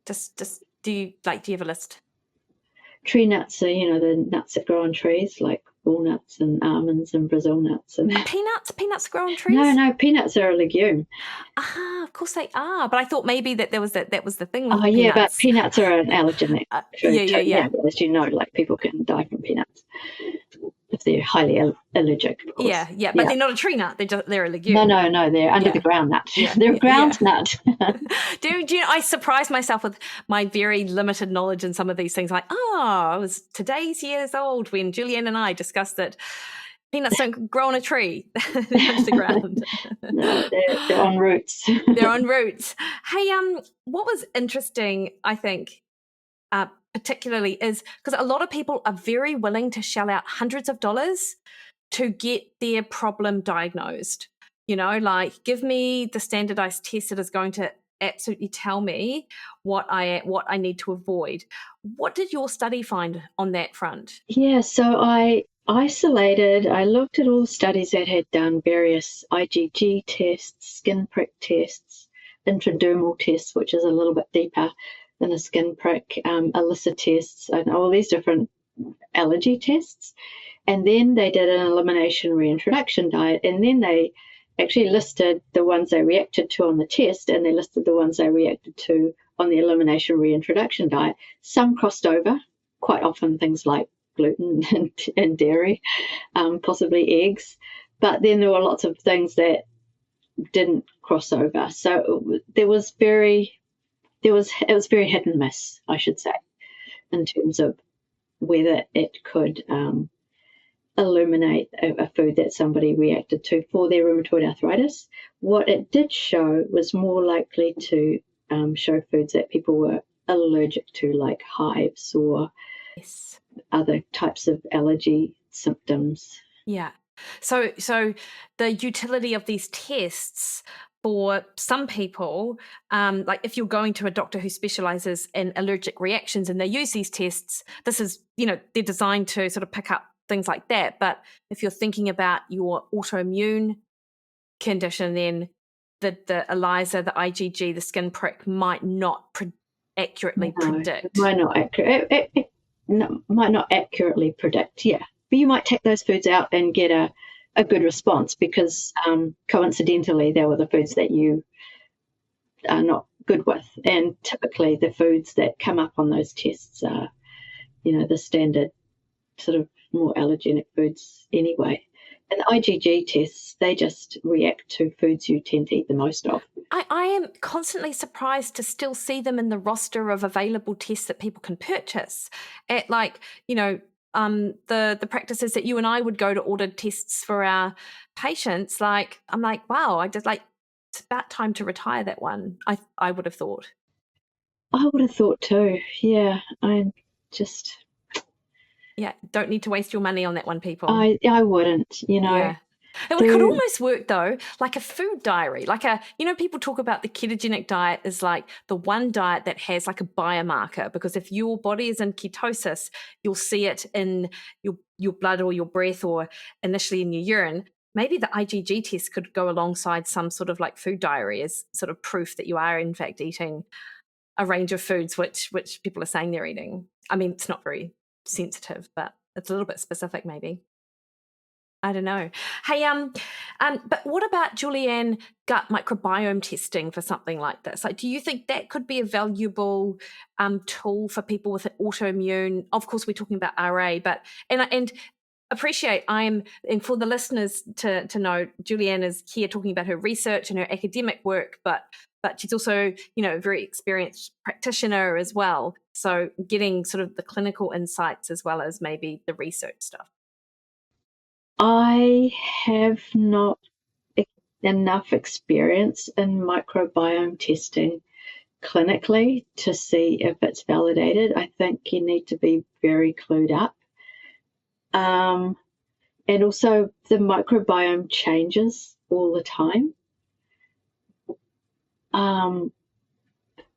Speaker 1: Just do you have a list?
Speaker 2: Tree nuts are, the nuts that grow on trees, like walnuts and almonds and Brazil nuts and
Speaker 1: peanuts grow on trees.
Speaker 2: No, peanuts are a legume.
Speaker 1: Of course they are, but I thought maybe that was the thing with
Speaker 2: peanuts. But peanuts are an allergenic food.
Speaker 1: Yeah.
Speaker 2: As you know, like people can die from peanuts if they're highly allergic, of course.
Speaker 1: Yeah, but they're not a tree nut, they're a legume.
Speaker 2: No, they're under the ground nut. They're a ground nut.
Speaker 1: Do you know, I surprise myself with my very limited knowledge in some of these things. Like, I was today's years old when Julianne and I discussed that peanuts don't grow on a tree. They're under the ground.
Speaker 2: No, they're on roots.
Speaker 1: They're on roots. Hey, what was interesting, I think, particularly is because a lot of people are very willing to shell out hundreds of dollars to get their problem diagnosed. Like, give me the standardized test that is going to absolutely tell me what I need to avoid. What did your study find on that front?
Speaker 2: Yeah, so I looked at all the studies that had done various IgG tests, skin prick tests, intradermal tests, which is a little bit deeper than a skin prick, ELISA tests, and all these different allergy tests. And then they did an elimination reintroduction diet, and then they actually listed the ones they reacted to on the test, and they listed the ones they reacted to on the elimination reintroduction diet. Some crossed over, quite often things like gluten and dairy, possibly eggs. But then there were lots of things that didn't cross over. So it was very hit and miss, I should say, in terms of whether it could illuminate a food that somebody reacted to for their rheumatoid arthritis. What it did show was more likely to show foods that people were allergic to, like hives or other types of allergy symptoms.
Speaker 1: Yeah. So the utility of these tests for some people, like if you're going to a doctor who specializes in allergic reactions and they use these tests, this is, they're designed to sort of pick up things like that. But if you're thinking about your autoimmune condition, then the ELISA, the IgG, the skin prick might not accurately predict.
Speaker 2: It might not might not accurately predict, yeah. But you might take those foods out and get a good response because coincidentally they were the foods that you are not good with. And typically the foods that come up on those tests are, the standard sort of more allergenic foods anyway. And IgG tests, they just react to foods you tend to eat the most of.
Speaker 1: I am constantly surprised to still see them in the roster of available tests that people can purchase at the practices that you and I would go to order tests for our patients. I'm like, wow, it's about time to retire that one. I would have thought.
Speaker 2: I would have thought too. Yeah,
Speaker 1: don't need to waste your money on that one, people.
Speaker 2: I wouldn't,
Speaker 1: Yeah. It could almost work though, like a food diary, people talk about the ketogenic diet as like the one diet that has like a biomarker, because if your body is in ketosis, you'll see it in your blood or your breath or initially in your urine. Maybe the IgG test could go alongside some sort of like food diary as sort of proof that you are in fact eating a range of foods which people are saying they're eating. I mean, it's not very sensitive, but it's a little bit specific maybe. I don't know. Hey, but what about, Julianne, gut microbiome testing for something like this? Like, do you think that could be a valuable tool for people with an autoimmune? Of course, we're talking about RA, but and appreciate and for the listeners to know, Julianne is here talking about her research and her academic work, but she's also, a very experienced practitioner as well. So getting sort of the clinical insights as well as maybe the research stuff.
Speaker 2: I have not enough experience in microbiome testing clinically to see if it's validated. I think you need to be very clued up. And also the microbiome changes all the time.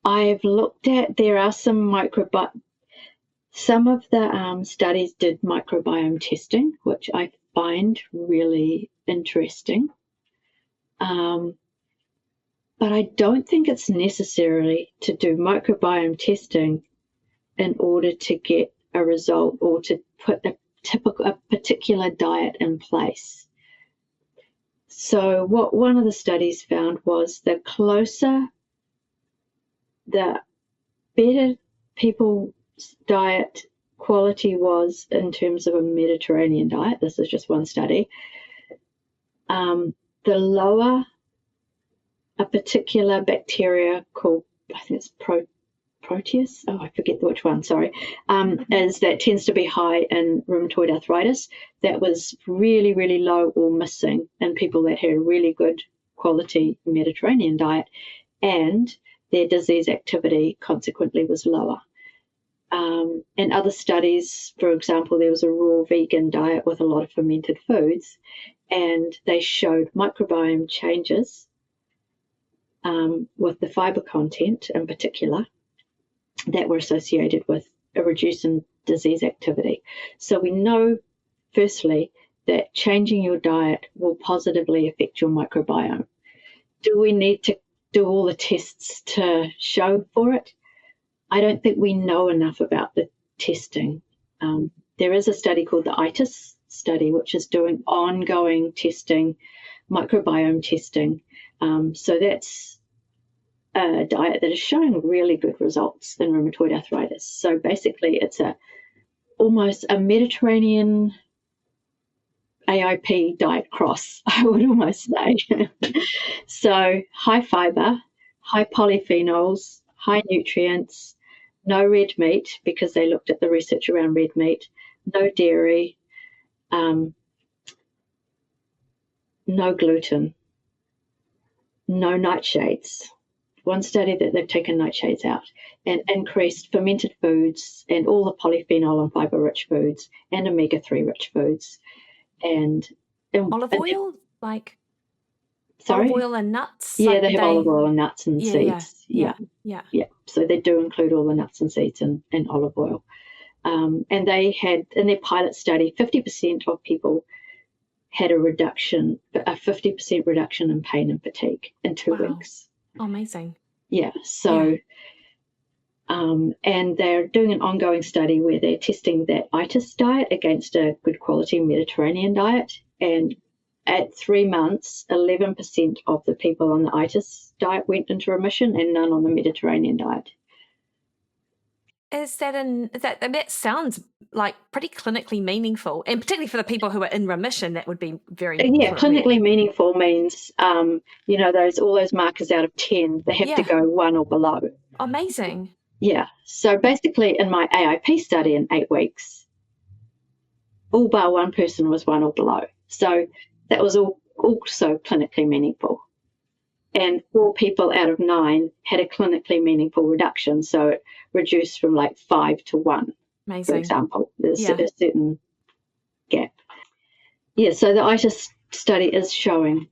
Speaker 2: I've looked at, there are some of the studies did microbiome testing, which I find really interesting. But I don't think it's necessary to do microbiome testing in order to get a result or to put a particular diet in place. So what one of the studies found was the better people's diet quality was in terms of a Mediterranean diet. This is just one study. The lower a particular bacteria called, I think it's Proteus. Oh, I forget which one. Sorry. Is that tends to be high in rheumatoid arthritis. That was really, really low or missing in people that had a really good quality Mediterranean diet, and their disease activity consequently was lower. In other studies, for example, there was a raw vegan diet with a lot of fermented foods, and they showed microbiome changes with the fiber content in particular that were associated with a reduce in disease activity. So we know, firstly, that changing your diet will positively affect your microbiome. Do we need to do all the tests to show for it? I don't think we know enough about the testing. There is a study called the ITIS study, which is doing ongoing testing, microbiome testing. So that's a diet that is showing really good results in rheumatoid arthritis. So basically, it's almost a Mediterranean AIP diet cross, I would almost say. So high fiber, high polyphenols, high nutrients, no red meat, because they looked at the research around red meat, no dairy, no gluten, no nightshades. One study that they've taken nightshades out, and increased fermented foods and all the polyphenol and fiber-rich foods and omega-3 rich foods. And
Speaker 1: olive oil,
Speaker 2: sorry?
Speaker 1: Olive oil and nuts?
Speaker 2: Yeah, they have olive oil and nuts and seeds.
Speaker 1: Yeah.
Speaker 2: So they do include all the nuts and seeds and olive oil. And they had, in their pilot study, 50% of people had a 50% reduction in pain and fatigue in 2 weeks.
Speaker 1: Oh, amazing.
Speaker 2: Yeah, so, and they're doing an ongoing study where they're testing that ITIS diet against a good quality Mediterranean diet. And at 3 months, 11% of the people on the ITIS diet went into remission and none on the Mediterranean diet.
Speaker 1: That sounds like pretty clinically meaningful, and particularly for the people who are in remission, that would be very
Speaker 2: clinically meaningful means all those markers out of 10, they have to go 1 or below.
Speaker 1: Amazing.
Speaker 2: Yeah, so basically in my AIP study in 8 weeks, all bar one person was 1 or below, so that was also clinically meaningful. And 4 people out of 9 had a clinically meaningful reduction. So it reduced from 5 to 1,
Speaker 1: Amazing.
Speaker 2: For example. There's a certain gap. Yeah, so the ITIS study is showing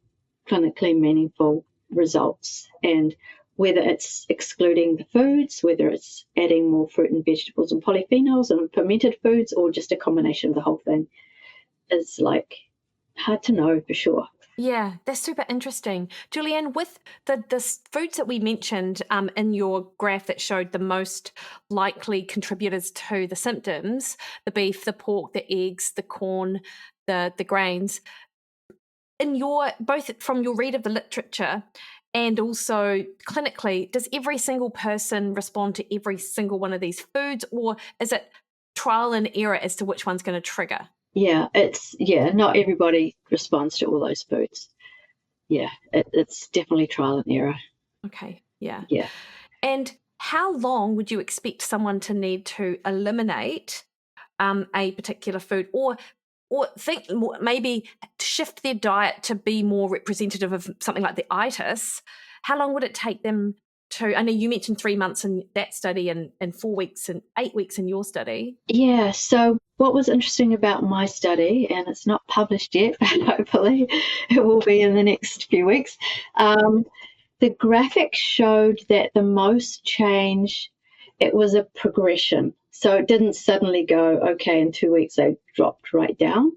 Speaker 2: clinically meaningful results. And whether it's excluding the foods, whether it's adding more fruit and vegetables and polyphenols and fermented foods, or just a combination of the whole thing, is hard to know for sure.
Speaker 1: Yeah, that's super interesting. Julianne, with the foods that we mentioned in your graph that showed the most likely contributors to the symptoms, the beef, the pork, the eggs, the corn, the grains, both from your read of the literature and also clinically, does every single person respond to every single one of these foods, or is it trial and error as to which one's going to trigger?
Speaker 2: Yeah, not everybody responds to all those foods. Yeah, it's definitely trial and error.
Speaker 1: Okay, yeah.
Speaker 2: Yeah.
Speaker 1: And how long would you expect someone to need to eliminate a particular food, or think maybe shift their diet to be more representative of something like the ITIS? How long would it take them to, I know you mentioned 3 months in that study and 4 weeks and 8 weeks in your study.
Speaker 2: Yeah, so what was interesting about my study, and it's not published yet, but hopefully it will be in the next few weeks, the graphic showed that the most change, it was a progression. So it didn't suddenly go, okay, in 2 weeks they dropped right down.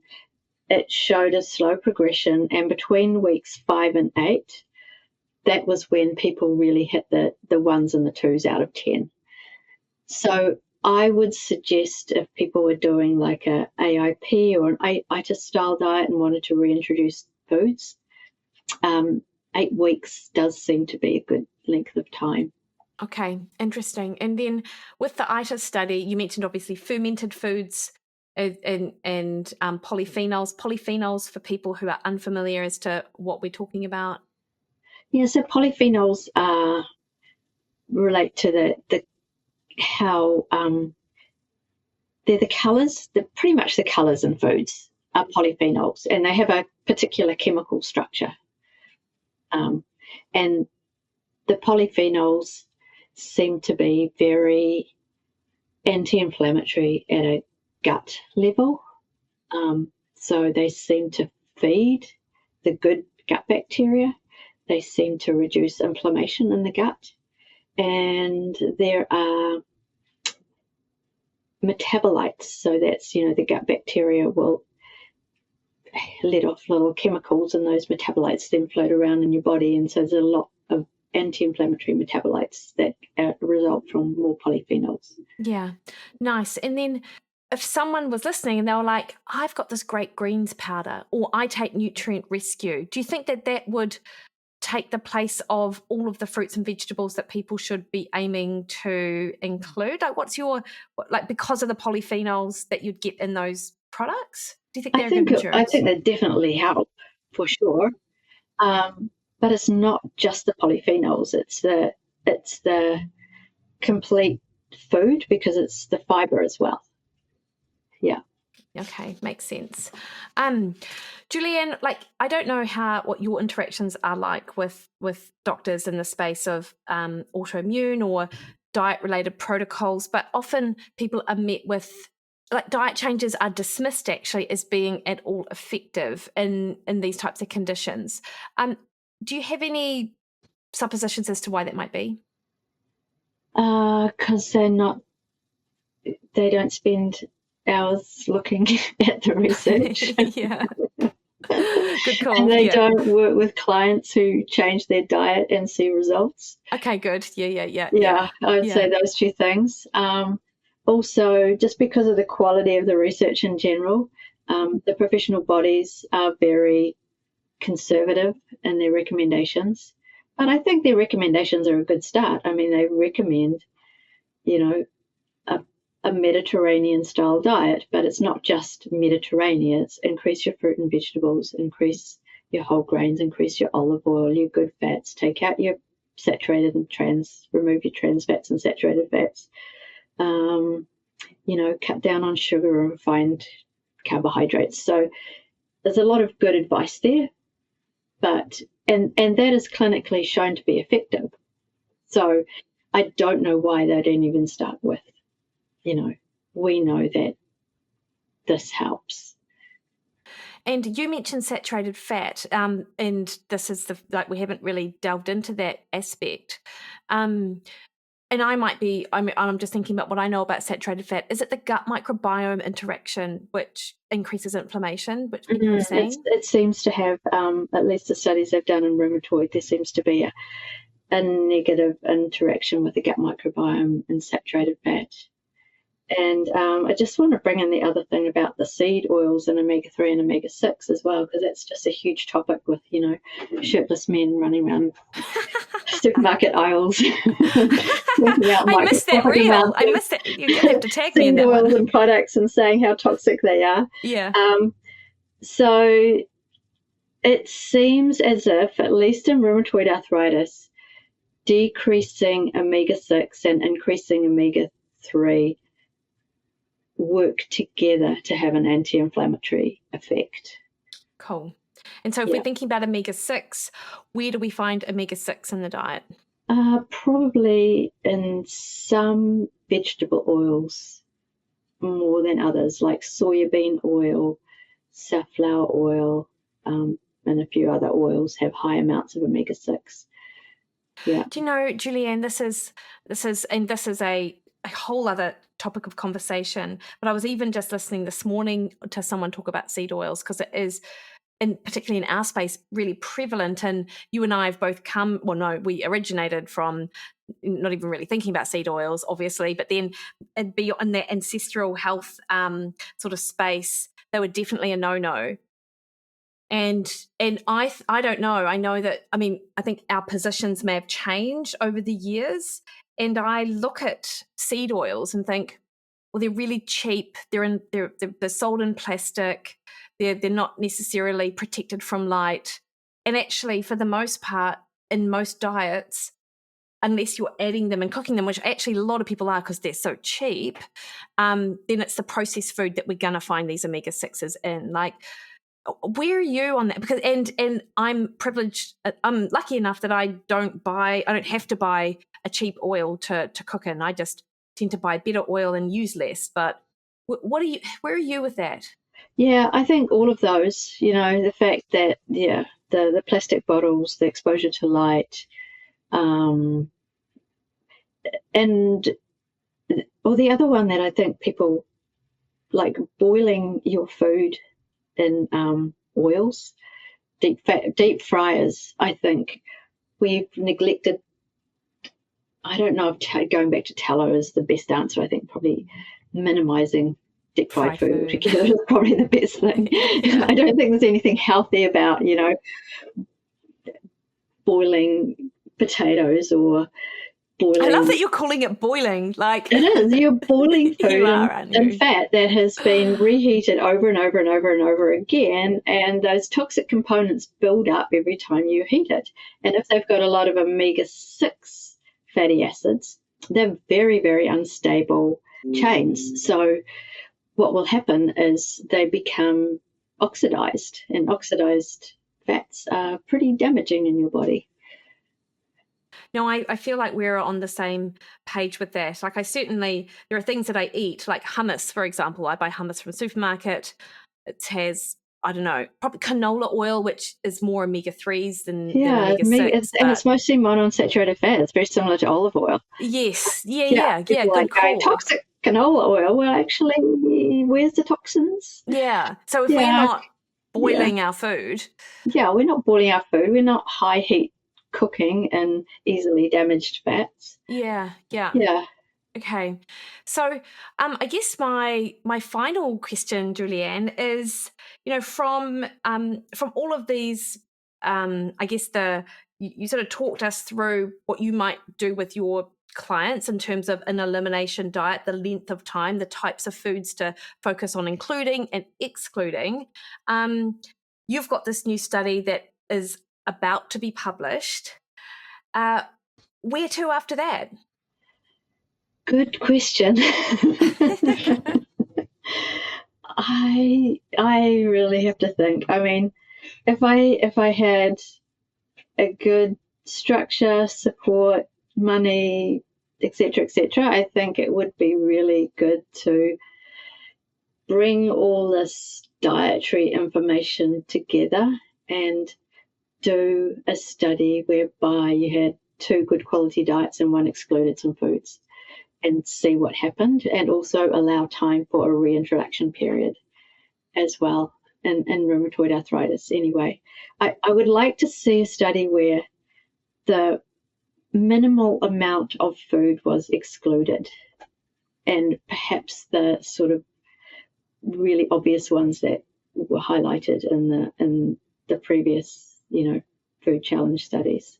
Speaker 2: It showed a slow progression, and between weeks 5 and 8, that was when people really hit the 1s and the 2s out of 10. So I would suggest if people were doing like a AIP or an ITIS style diet and wanted to reintroduce foods, 8 weeks does seem to be a good length of time.
Speaker 1: Okay, interesting. And then with the ITIS study, you mentioned obviously fermented foods and polyphenols. Polyphenols, for people who are unfamiliar as to what we're talking about.
Speaker 2: Yeah, so polyphenols relate to how they're the colours. They're pretty much the colours in foods are polyphenols, and they have a particular chemical structure. And the polyphenols seem to be very anti-inflammatory at a gut level. So they seem to feed the good gut bacteria. They seem to reduce inflammation in the gut. And there are metabolites. So that's, the gut bacteria will let off little chemicals, and those metabolites then float around in your body. And so there's a lot of anti-inflammatory metabolites that result from more polyphenols.
Speaker 1: Yeah, nice. And then if someone was listening and they were like, I've got this great greens powder, or I take Nutrient Rescue, do you think that would take the place of all of the fruits and vegetables that people should be aiming to include? Like, because of the polyphenols that you'd get in those products? Do you think they're good insurance?
Speaker 2: I think they definitely help, for sure. But it's not just the polyphenols. It's the complete food, because it's the fiber as well. Yeah.
Speaker 1: Okay, makes sense. Julianne, I don't know what your interactions are like with doctors in the space of autoimmune or diet-related protocols, but often people are met with, diet changes are dismissed actually as being at all effective in these types of conditions. Do you have any suppositions as to why that might be?
Speaker 2: Because they don't spend hours looking at the research.
Speaker 1: Yeah. Good call.
Speaker 2: And they don't work with clients who change their diet and see results.
Speaker 1: Okay, good. Yeah.
Speaker 2: I would say those two things. Also, just because of the quality of the research in general, the professional bodies are very conservative in their recommendations. But I think their recommendations are a good start. I mean, they recommend, a Mediterranean style diet, but it's not just Mediterranean. It's increase your fruit and vegetables, increase your whole grains, increase your olive oil, your good fats, take out your saturated and remove your trans fats and saturated fats. Cut down on sugar and refined carbohydrates. So there's a lot of good advice there, but and that is clinically shown to be effective. So I don't know why they don't even start with, we know that this helps.
Speaker 1: And you mentioned saturated fat, and this is we haven't really delved into that aspect. And I'm just thinking about what I know about saturated fat. Is it the gut microbiome interaction which increases inflammation, which people are saying?
Speaker 2: It seems to have, at least the studies they've done in rheumatoid, there seems to be a negative interaction with the gut microbiome and saturated fat. And I just want to bring in the other thing about the seed oils and omega-3 and omega-6 as well, because that's just a huge topic with, shirtless men running around supermarket aisles.
Speaker 1: I missed that reel. I missed it. You're going to have to tag me in that
Speaker 2: oils
Speaker 1: one.
Speaker 2: And products and saying how toxic they are.
Speaker 1: Yeah.
Speaker 2: So it seems as if, at least in rheumatoid arthritis, decreasing omega-6 and increasing omega-3 work together to have an anti-inflammatory effect.
Speaker 1: Cool. And so if we're thinking about omega-6, where do we find omega-6 in the diet?
Speaker 2: Probably in some vegetable oils more than others, like soybean oil, safflower oil, and a few other oils have high amounts of omega-6. Yeah.
Speaker 1: Do you know, Julianne, this is a whole other topic of conversation, but I was even just listening this morning to someone talk about seed oils, because it is, and particularly in our space, really prevalent. And you and I have both we originated from not even really thinking about seed oils, obviously, but then it'd be in that ancestral health sort of space, they were definitely a no-no. And I don't know. I know that, I think our positions may have changed over the years. And I look at seed oils and think, well, they're really cheap. They're sold in plastic. They're not necessarily protected from light. And actually, for the most part, in most diets, unless you're adding them and cooking them, which actually a lot of people are because they're so cheap, then it's the processed food that we're going to find these omega-6s in. Where are you on that? Because and I'm privileged. I'm lucky enough that I don't have to buy a cheap oil to cook in. I just tend to buy better oil and use less. But where are you with that?
Speaker 2: Yeah, I think all of those, the fact that, the plastic bottles, the exposure to light, and the other one that I think people like, boiling your food in oils, deep fryers. I think we've neglected. I don't know if going back to tallow is the best answer. I think probably minimising deep fried food altogether is probably the best thing. I don't think there's anything healthy about, boiling potatoes or
Speaker 1: I love
Speaker 2: boiling.
Speaker 1: that you're calling it boiling. Like
Speaker 2: It is. You're boiling
Speaker 1: you
Speaker 2: food
Speaker 1: are, aren't
Speaker 2: and
Speaker 1: you?
Speaker 2: fat that has been reheated over and over and over and over again, and those toxic components build up every time you heat it. And if they've got a lot of omega-6 fatty acids, they're very, very unstable chains. So what will happen is they become oxidized, and oxidized fats are pretty damaging in your body.
Speaker 1: No, I feel like we're on the same page with that. Like there are things that I eat, like hummus, for example. I buy hummus from a supermarket. It has, I don't know, probably canola oil, which is more omega-3s than
Speaker 2: Yeah,
Speaker 1: omega-6.
Speaker 2: and it's mostly monounsaturated fat. It's very similar to olive oil.
Speaker 1: Yes. Yeah,
Speaker 2: Yeah,
Speaker 1: yeah, yeah.
Speaker 2: people are
Speaker 1: Good
Speaker 2: going,
Speaker 1: call.
Speaker 2: toxic canola oil. Well, actually, where's the toxins?
Speaker 1: Yeah. So if we're
Speaker 2: Yeah,
Speaker 1: not boiling our food.
Speaker 2: yeah, we're not boiling our food. We're not high heat cooking and easily damaged fats.
Speaker 1: Yeah, yeah.
Speaker 2: Yeah.
Speaker 1: Okay. So I guess my final question, Julianne, is, from all of these, I guess you sort of talked us through what you might do with your clients in terms of an elimination diet, the length of time, the types of foods to focus on including and excluding. You've got this new study that is about to be published. Where to after that?
Speaker 2: Good question. I really have to think. I mean, if I had a good structure, support, money, etc., I think it would be really good to bring all this dietary information together and do a study whereby you had 2 good quality diets and 1 excluded some foods, and see what happened, and also allow time for a reintroduction period as well in rheumatoid arthritis. Anyway, I would like to see a study where the minimal amount of food was excluded, and perhaps the sort of really obvious ones that were highlighted in the previous, food challenge studies.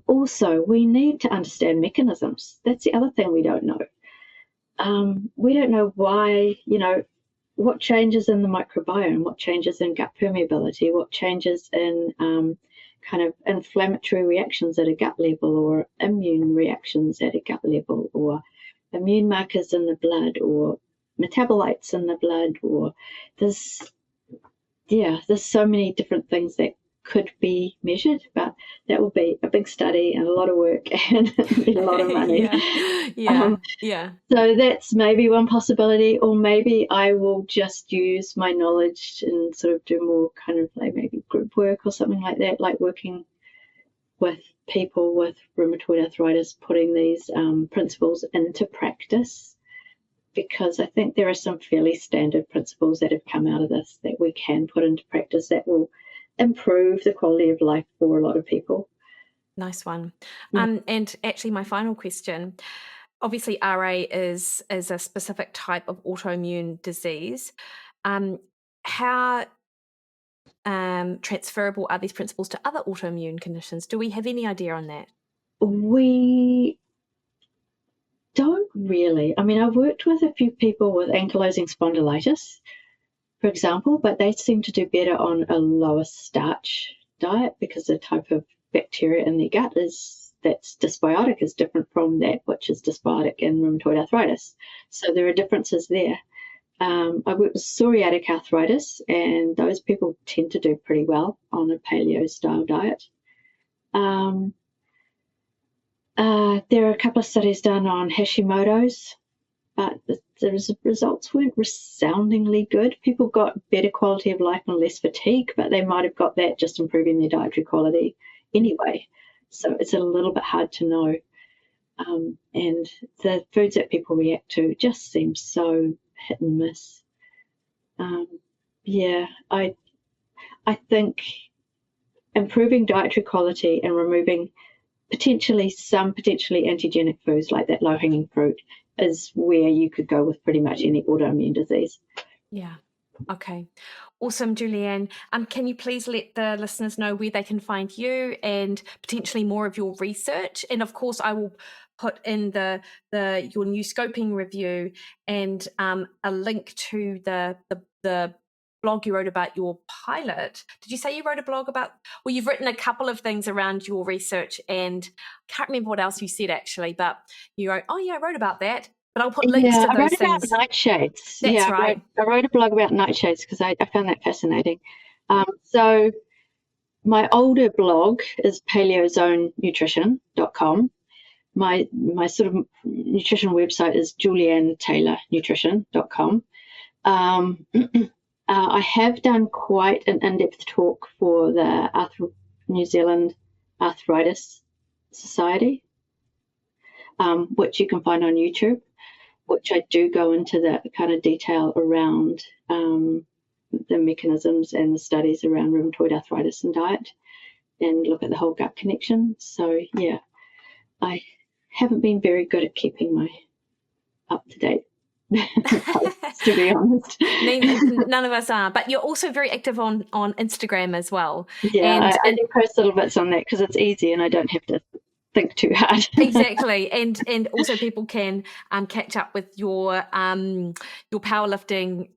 Speaker 2: Also, we need to understand mechanisms. That's the other thing we don't know. We don't know why, what changes in the microbiome, what changes in gut permeability, what changes in kind of inflammatory reactions at a gut level, or immune reactions at a gut level, or immune markers in the blood, or metabolites in the blood, or there's so many different things that could be measured, but that will be a big study and a lot of work and a lot of money.
Speaker 1: Yeah.
Speaker 2: So that's maybe one possibility, or maybe I will just use my knowledge and sort of do more kind of like maybe group work or something like that, like working with people with rheumatoid arthritis, putting these principles into practice, because I think there are some fairly standard principles that have come out of this that we can put into practice that will improve the quality of life for a lot of people.
Speaker 1: Nice one.
Speaker 2: Yeah.
Speaker 1: And actually my final question, obviously RA is a specific type of autoimmune disease. How transferable are these principles to other autoimmune conditions? Do we have any idea on that?
Speaker 2: We don't really. I mean, I've worked with a few people with ankylosing spondylitis, for example, but they seem to do better on a lower starch diet because the type of bacteria in their gut that's dysbiotic is different from that which is dysbiotic in rheumatoid arthritis. So there are differences there. I work with psoriatic arthritis, and those people tend to do pretty well on a paleo-style diet. There are a couple of studies done on Hashimoto's, but the results weren't resoundingly good. People got better quality of life and less fatigue, but they might have got that just improving their dietary quality anyway. So it's a little bit hard to know. And the foods that people react to just seem so hit and miss. I think improving dietary quality and removing potentially antigenic foods like that low-hanging fruit is where you could go with pretty much any autoimmune disease.
Speaker 1: Yeah. Okay. Awesome, Julianne. Can you please let the listeners know where they can find you and potentially more of your research? And of course, I will put in your new scoping review and a link to the blog you wrote about your pilot. Did you say you wrote a blog about? Well, you've written a couple of things around your research, and I can't remember what else you said actually, but you wrote, "Oh yeah, I wrote about that." But I'll put links to
Speaker 2: I
Speaker 1: those
Speaker 2: wrote about
Speaker 1: things.
Speaker 2: nightshades.
Speaker 1: That's right.
Speaker 2: I wrote a blog about nightshades because I found that fascinating. So my older blog is paleozonenutrition.com. My sort of nutrition website is Julianne Taylor nutrition.com. I have done quite an in-depth talk for the New Zealand Arthritis Society, which you can find on YouTube, which I do go into that kind of detail around the mechanisms and the studies around rheumatoid arthritis and diet, and look at the whole gut connection. So yeah, I haven't been very good at keeping my up-to-date posts, to be honest.
Speaker 1: None of us are, but you're also very active on Instagram as well.
Speaker 2: Yeah, I do post little bits on that because it's easy and I don't have to think too hard.
Speaker 1: Exactly, and also people can catch up with your powerlifting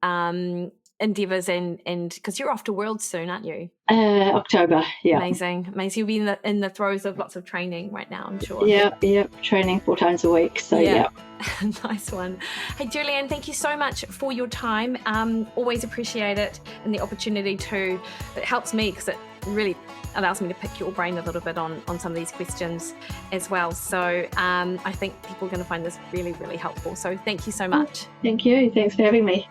Speaker 1: endeavors and because you're off to Worlds soon, aren't you?
Speaker 2: October, yeah.
Speaker 1: Amazing. You'll be in the throes of lots of training right now, I'm sure.
Speaker 2: Yeah, training 4 times a week. So yeah.
Speaker 1: Nice one. Hey, Julianne, thank you so much for your time. Always appreciate it, and the opportunity to. It helps me because it really allows me to pick your brain a little bit on some of these questions as well. So I think people are going to find this really, really helpful. So thank you so much.
Speaker 2: Thank you. Thanks for having me.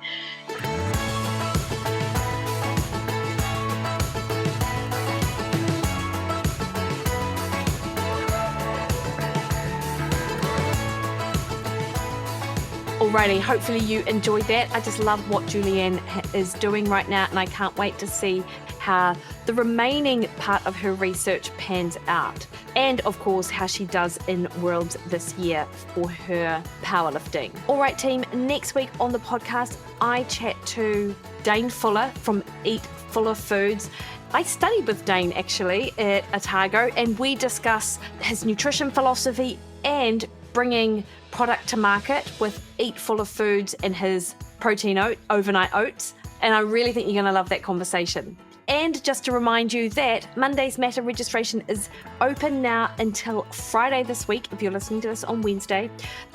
Speaker 1: Alrighty, hopefully you enjoyed that. I just love what Julianne is doing right now, and I can't wait to see how the remaining part of her research pans out, and of course how she does in Worlds this year for her powerlifting. Alright team, next week on the podcast I chat to Dane Fuller from Eat Fuller Foods. I studied with Dane actually at Otago, and we discuss his nutrition philosophy and bringing product to market with Eat Fuller Foods and his protein overnight oats. And I really think you're going to love that conversation. And just to remind you that Monday's Matter registration is open now until Friday this week, if you're listening to this on Wednesday.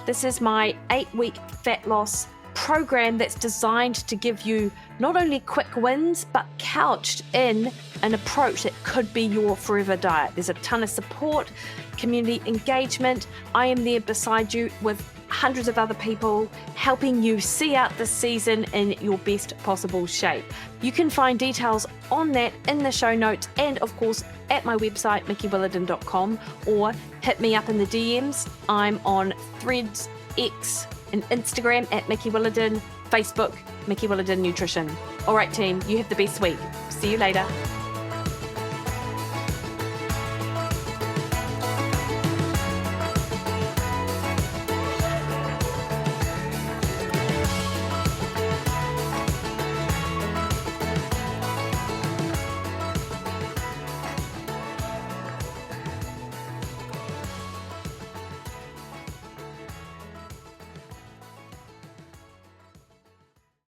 Speaker 1: This is my 8-week fat loss program that's designed to give you not only quick wins, but couched in an approach that could be your forever diet. There's a ton of support, community engagement. I am there beside you with hundreds of other people helping you see out the season in your best possible shape. You can find details on that in the show notes and of course at my website mikkywilliden.com, or hit me up in the DMs. I'm on Threads, X and Instagram at Mikki Williden, Facebook Mikki Williden Nutrition. All right team, you have the best week. See you later.